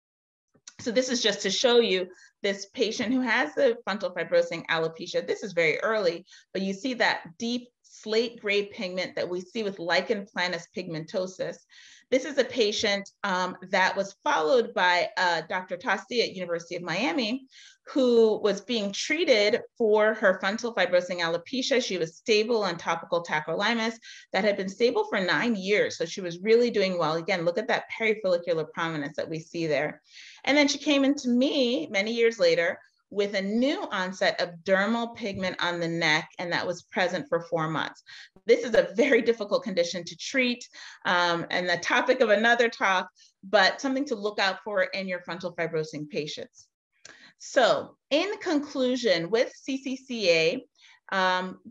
So this is just to show you this patient who has the frontal fibrosing alopecia. This is very early, but you see that deep slate gray pigment that we see with lichen planus pigmentosus. This is a patient that was followed by Dr. Tosti at University of Miami, who was being treated for her frontal fibrosing alopecia. She was stable on topical tacrolimus that had been stable for 9 years. So she was really doing well. Again, look at that perifollicular prominence that we see there. And then she came into me many years later with a new onset of dermal pigment on the neck, and that was present for 4 months. This is a very difficult condition to treat, and the topic of another talk, but something to look out for in your frontal fibrosing patients. So in conclusion, with CCCA,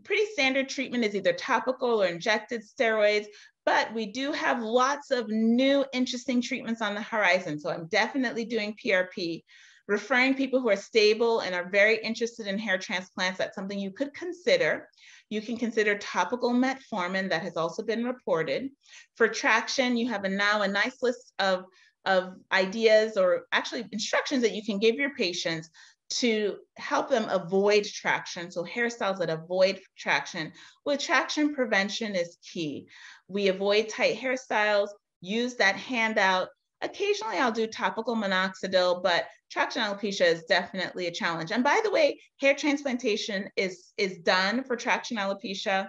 pretty standard treatment is either topical or injected steroids, but we do have lots of new interesting treatments on the horizon. So I'm definitely doing PRP, referring people who are stable and are very interested in hair transplants. That's something you could consider. You can consider topical metformin that has also been reported. For traction, you have now a nice list of ideas or actually instructions that you can give your patients to help them avoid traction. So hairstyles that avoid traction. With traction prevention is key. We avoid tight hairstyles, use that handout. Occasionally I'll do topical minoxidil, but traction alopecia is definitely a challenge. And by the way, hair transplantation is done for traction alopecia,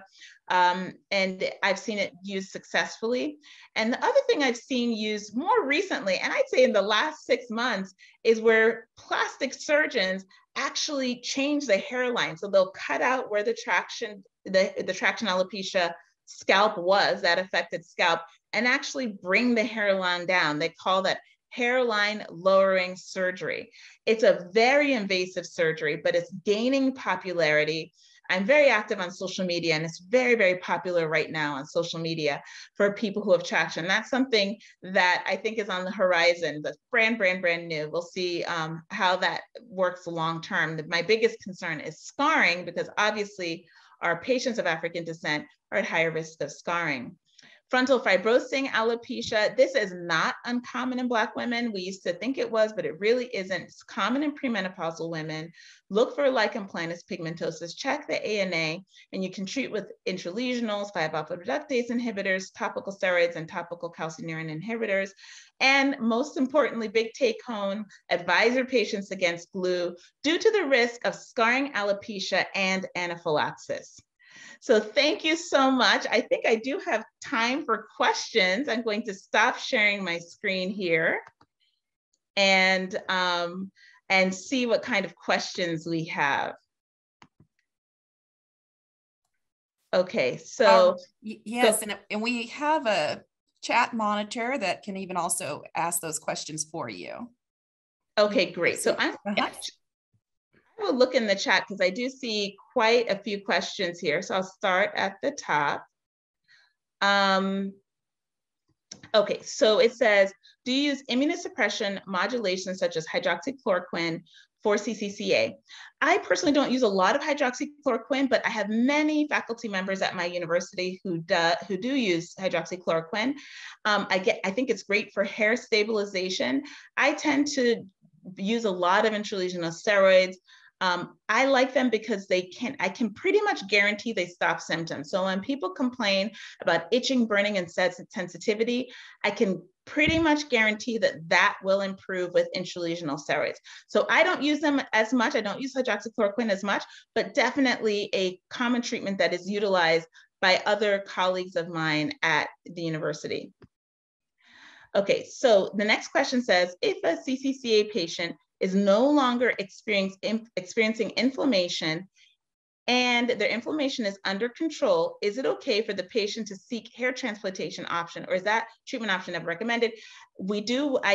and I've seen it used successfully. And the other thing I've seen used more recently, and I'd say in the last 6 months, is where plastic surgeons actually change the hairline. So they'll cut out where the traction alopecia scalp was, that affected scalp, and actually bring the hairline down. They call that hairline lowering surgery. It's a very invasive surgery, but it's gaining popularity. I'm very active on social media, and it's very, very popular right now on social media for people who have traction. That's something that I think is on the horizon, that's brand new. We'll see how that works long term. My biggest concern is scarring, because obviously our patients of African descent are at higher risk of scarring. Frontal fibrosing alopecia, this is not uncommon in Black women. We used to think it was, but it really isn't. It's common in premenopausal women. Look for lichen planus pigmentosus, check the ANA, and you can treat with intralesionals, 5-alpha reductase inhibitors, topical steroids, and topical calcineurin inhibitors. And most importantly, big take home, advise your patients against glue due to the risk of scarring alopecia and anaphylaxis. So thank you so much. I think I do have time for questions. I'm going to stop sharing my screen here and see what kind of questions we have. Okay, so. Yes, and we have a chat monitor that can even also ask those questions for you. Okay, great. So I will look in the chat because I do see quite a few questions here. So I'll start at the top. Okay, so it says, do you use immunosuppression modulation such as hydroxychloroquine for CCCA? I personally don't use a lot of hydroxychloroquine, but I have many faculty members at my university who do use hydroxychloroquine. I think it's great for hair stabilization. I tend to use a lot of intralesional steroids. I like them because I can pretty much guarantee they stop symptoms. So when people complain about itching, burning, and sensitivity, I can pretty much guarantee that will improve with intralesional steroids. So I don't use them as much. I don't use hydroxychloroquine as much, but definitely a common treatment that is utilized by other colleagues of mine at the university. Okay, so the next question says, if a CCCA patient is no longer experiencing inflammation and their inflammation is under control, is it okay for the patient to seek hair transplantation option, or is that treatment option ever recommended? I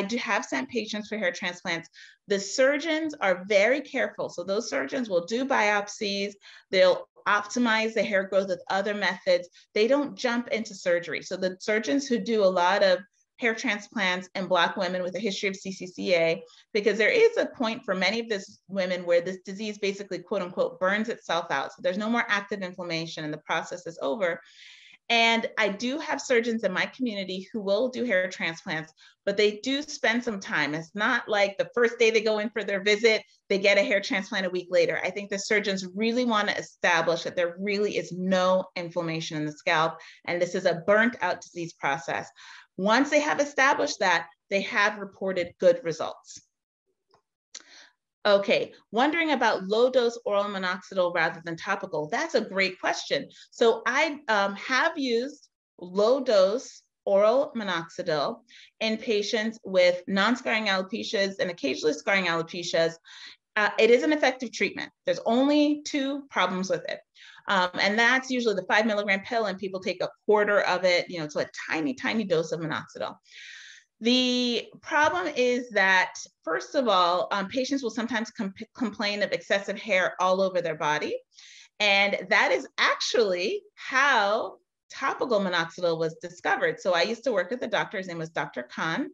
do have sent patients for hair transplants. The surgeons are very careful. So those surgeons will do biopsies, they'll optimize the hair growth with other methods. They don't jump into surgery. So the surgeons who do a lot of hair transplants in Black women with a history of CCCA, because there is a point for many of these women where this disease basically, quote unquote, burns itself out. So there's no more active inflammation and the process is over. And I do have surgeons in my community who will do hair transplants, but they do spend some time. It's not like the first day they go in for their visit, they get a hair transplant a week later. I think the surgeons really want to establish that there really is no inflammation in the scalp, and this is a burnt out disease process. Once they have established that, they have reported good results. Okay, wondering about low dose oral minoxidil rather than topical. That's a great question. So I have used low dose oral minoxidil in patients with non-scarring alopecias and occasionally scarring alopecias. It is an effective treatment. There's only 2 problems with it. And that's usually the 5 milligram pill, and people take a quarter of it, so a tiny, tiny dose of minoxidil. The problem is that, first of all, patients will sometimes complain of excessive hair all over their body. And that is actually how topical minoxidil was discovered. So I used to work with a doctor, his name was Dr. Khan,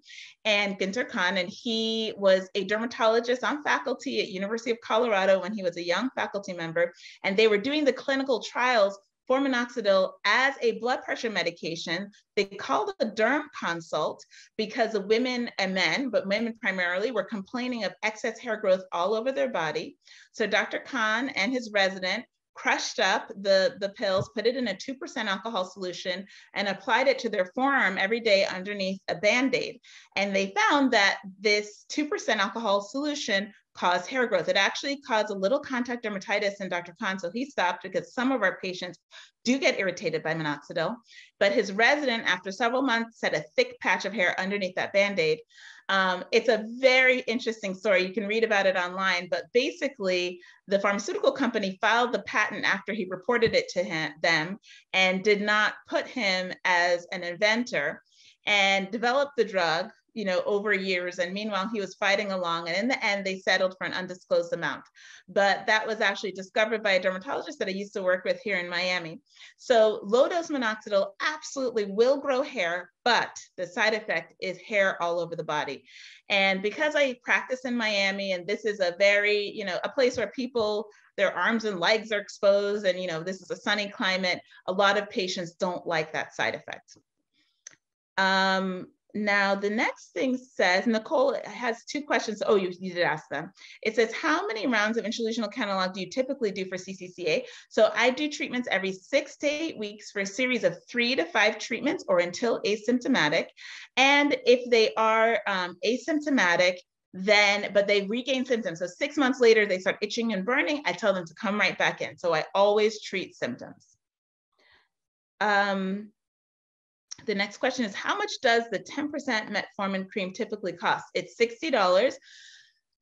and Ginter Khan, and he was a dermatologist on faculty at University of Colorado when he was a young faculty member, and they were doing the clinical trials for minoxidil as a blood pressure medication. They called it a derm consult because the women and men, but women primarily, were complaining of excess hair growth all over their body. So Dr. Khan and his resident crushed up the pills, put it in a 2% alcohol solution, and applied it to their forearm every day underneath a Band-Aid. And they found that this 2% alcohol solution caused hair growth. It actually caused a little contact dermatitis in Dr. Khan, so he stopped because some of our patients do get irritated by minoxidil. But his resident, after several months, had a thick patch of hair underneath that Band-Aid. It's a very interesting story. You can read about it online, but basically the pharmaceutical company filed the patent after he reported it to them and did not put him as an inventor, and developed the drug, over years. And meanwhile, he was fighting along, and in the end, they settled for an undisclosed amount. But that was actually discovered by a dermatologist that I used to work with here in Miami. So low dose minoxidil absolutely will grow hair, but the side effect is hair all over the body. And because I practice in Miami, and this is a very, a place where people, their arms and legs are exposed, and this is a sunny climate, a lot of patients don't like that side effect. Now, the next thing says, Nicole has 2 questions. Oh, you did ask them. It says, how many rounds of intralesional Kenalog do you typically do for CCCA? So I do treatments every 6 to 8 weeks for a series of 3 to 5 treatments, or until asymptomatic. And if they are asymptomatic, but they regain symptoms. So 6 months later, they start itching and burning, I tell them to come right back in. So I always treat symptoms. The next question is, how much does the 10% metformin cream typically cost? It's $60.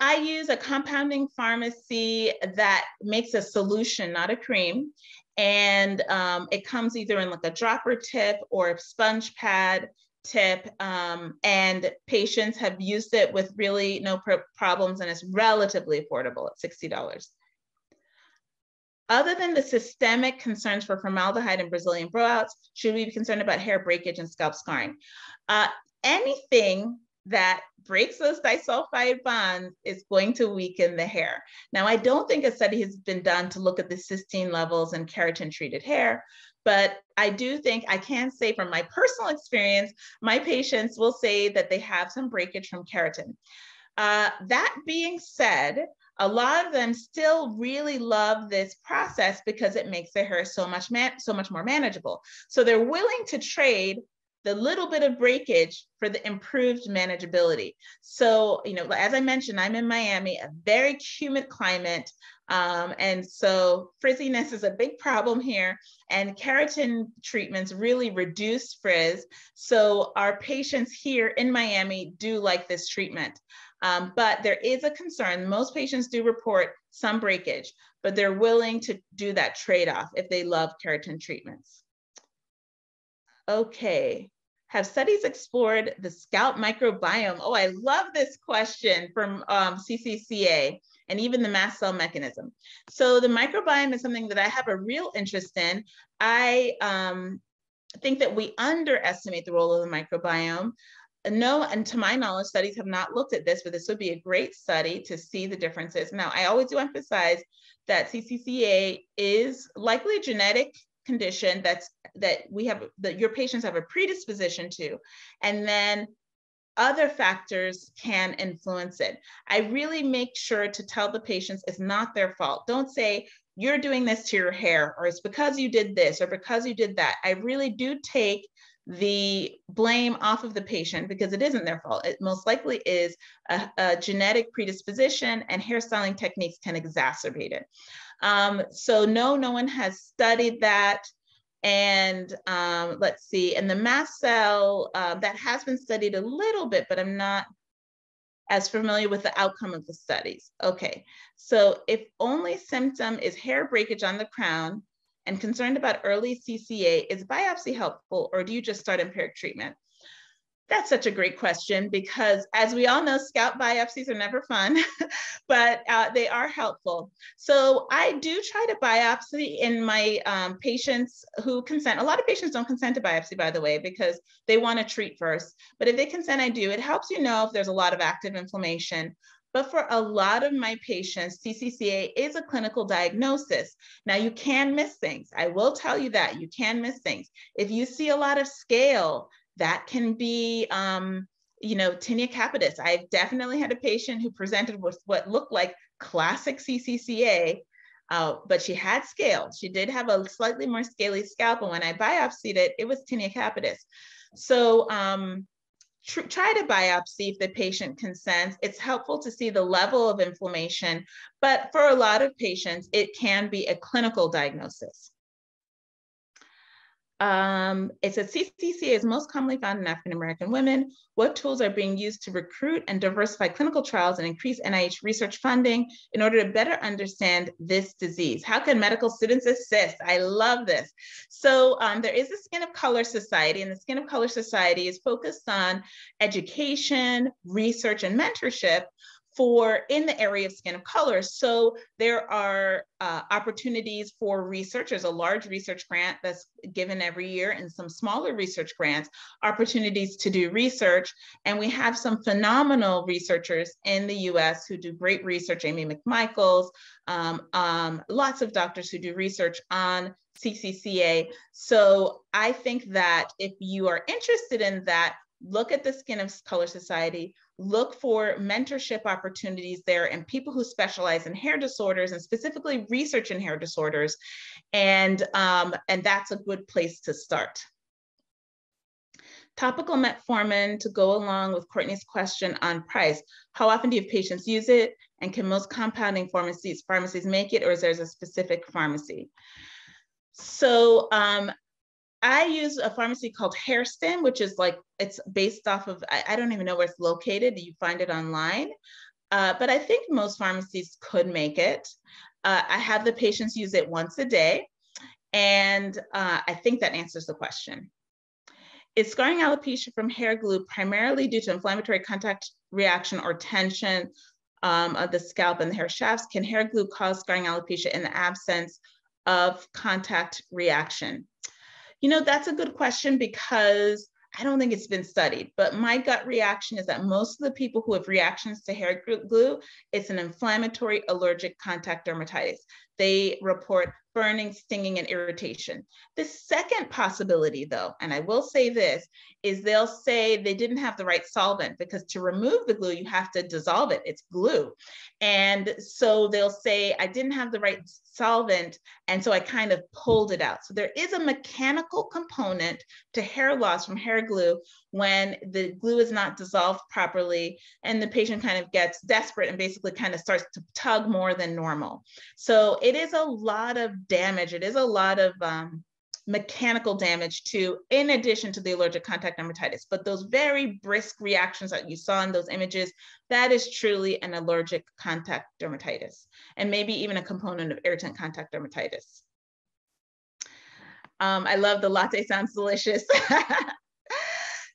I use a compounding pharmacy that makes a solution, not a cream. And it comes either in like a dropper tip or a sponge pad tip. And patients have used it with really no problems, and it's relatively affordable at $60. Other than the systemic concerns for formaldehyde and Brazilian blowouts, should we be concerned about hair breakage and scalp scarring? Anything that breaks those disulfide bonds is going to weaken the hair. Now, I don't think a study has been done to look at the cysteine levels in keratin-treated hair, but I do think I can say from my personal experience, my patients will say that they have some breakage from keratin. That being said, a lot of them still really love this process because it makes their hair so much more manageable. So they're willing to trade the little bit of breakage for the improved manageability. So, you know, as I mentioned, I'm in Miami, a very humid climate. And so frizziness is a big problem here, and keratin treatments really reduce frizz. So our patients here in Miami do like this treatment. But there is a concern. Most patients do report some breakage, but they're willing to do that trade-off if they love keratin treatments. Okay. Have studies explored the scalp microbiome? Oh, I love this question from CCCA, and even the mast cell mechanism. So the microbiome is something that I have a real interest in. I think that we underestimate the role of the microbiome. No, and to my knowledge, studies have not looked at this, but this would be a great study to see the differences. Now, I always do emphasize that CCCA is likely a genetic condition that your patients have a predisposition to, and then other factors can influence it. I really make sure to tell the patients it's not their fault. Don't say you're doing this to your hair, or it's because you did this or because you did that. I really do take the blame off of the patient because it isn't their fault. It most likely is a genetic predisposition, and hairstyling techniques can exacerbate it. So no one has studied that. And let's see, and the mast cell, that has been studied a little bit, but I'm not as familiar with the outcome of the studies. Okay, so if only symptom is hair breakage on the crown and concerned about early CCA, is biopsy helpful, or do you just start empiric treatment? That's such a great question, because as we all know, scalp biopsies are never fun, but they are helpful. So I do try to biopsy in my patients who consent. A lot of patients don't consent to biopsy, by the way, because they want to treat first. But if they consent, I do. It helps you know if there's a lot of active inflammation. But for a lot of my patients, CCCA is a clinical diagnosis. Now, you can miss things. I will tell you that you can miss things. If you see a lot of scale, that can be, you know, tinea capitis. I've definitely had a patient who presented with what looked like classic CCCA, but she had scale. She did have a slightly more scaly scalp, and when I biopsied it, it was tinea capitis. So try to biopsy if the patient consents. It's helpful to see the level of inflammation, but for a lot of patients, it can be a clinical diagnosis. It says CCCA is most commonly found in African-American women. What tools are being used to recruit and diversify clinical trials and increase NIH research funding in order to better understand this disease? How can medical students assist? I love this. So there is the Skin of Color Society, and the Skin of Color Society is focused on education, research, and mentorship in the area of skin of color. So there are opportunities for researchers, a large research grant that's given every year, and some smaller research grants, opportunities to do research. And we have some phenomenal researchers in the US who do great research, Amy McMichaels, lots of doctors who do research on CCCA. So I think that if you are interested in that, look at the Skin of Color Society, look for mentorship opportunities there and people who specialize in hair disorders and specifically research in hair disorders. And that's a good place to start. Topical metformin, to go along with Courtney's question on price. How often do you have patients use it? And can most compounding pharmacies make it, or is there a specific pharmacy? So I use a pharmacy called Hairstem, which is like, it's based off of, I don't even know where it's located. You find it online. But I think most pharmacies could make it. I have the patients use it once a day. And I think that answers the question. Is scarring alopecia from hair glue primarily due to inflammatory contact reaction or tension of the scalp and the hair shafts? Can hair glue cause scarring alopecia in the absence of contact reaction? You know, that's a good question because I don't think it's been studied, but my gut reaction is that most of the people who have reactions to hair glue, it's an inflammatory allergic contact dermatitis. They report burning, stinging, and irritation. The second possibility, though, and I will say this, is they'll say they didn't have the right solvent, because to remove the glue, you have to dissolve it. It's glue. And so they'll say, I didn't have the right solvent, and so I kind of pulled it out. So there is a mechanical component to hair loss from hair glue when the glue is not dissolved properly, and the patient kind of gets desperate and basically kind of starts to tug more than normal. So it is a lot of damage. It is a lot of mechanical damage too, in addition to the allergic contact dermatitis. But those very brisk reactions that you saw in those images, that is truly an allergic contact dermatitis, and maybe even a component of irritant contact dermatitis. I love the latte, sounds delicious.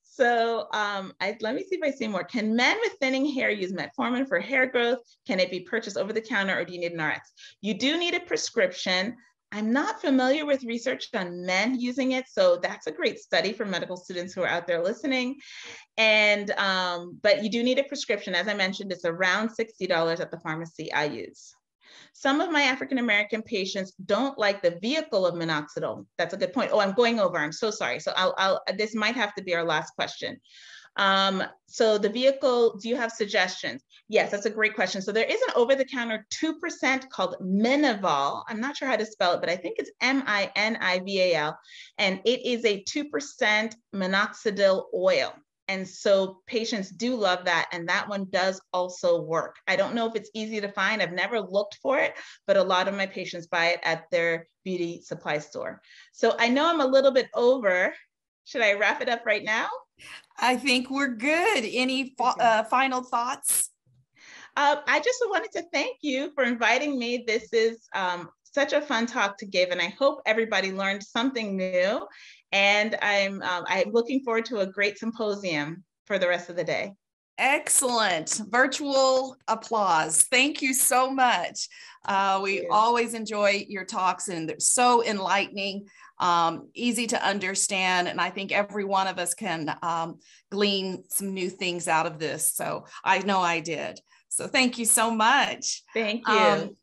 So let me see if I see more. Can men with thinning hair use metformin for hair growth? Can it be purchased over the counter, or do you need an RX? You do need a prescription. I'm not familiar with research on men using it, so that's a great study for medical students who are out there listening. And but you do need a prescription. As I mentioned, it's around $60 at the pharmacy I use. Some of my African-American patients don't like the vehicle of minoxidil. That's a good point. Oh, I'm going over, I'm so sorry. So this might have to be our last question. So the vehicle, do you have suggestions? Yes, that's a great question. So there is an over-the-counter 2% called Minival. I'm not sure how to spell it, but I think it's Minival. And it is a 2% minoxidil oil. And so patients do love that. And that one does also work. I don't know if it's easy to find. I've never looked for it, but a lot of my patients buy it at their beauty supply store. So I know I'm a little bit over. Should I wrap it up right now? I think we're good. Any final thoughts? I just wanted to thank you for inviting me. This is such a fun talk to give, and I hope everybody learned something new. And I'm looking forward to a great symposium for the rest of the day. Excellent. Virtual applause. Thank you so much. We always enjoy your talks, and they're so enlightening, easy to understand. And I think every one of us can glean some new things out of this. So I know I did. So thank you so much. Thank you.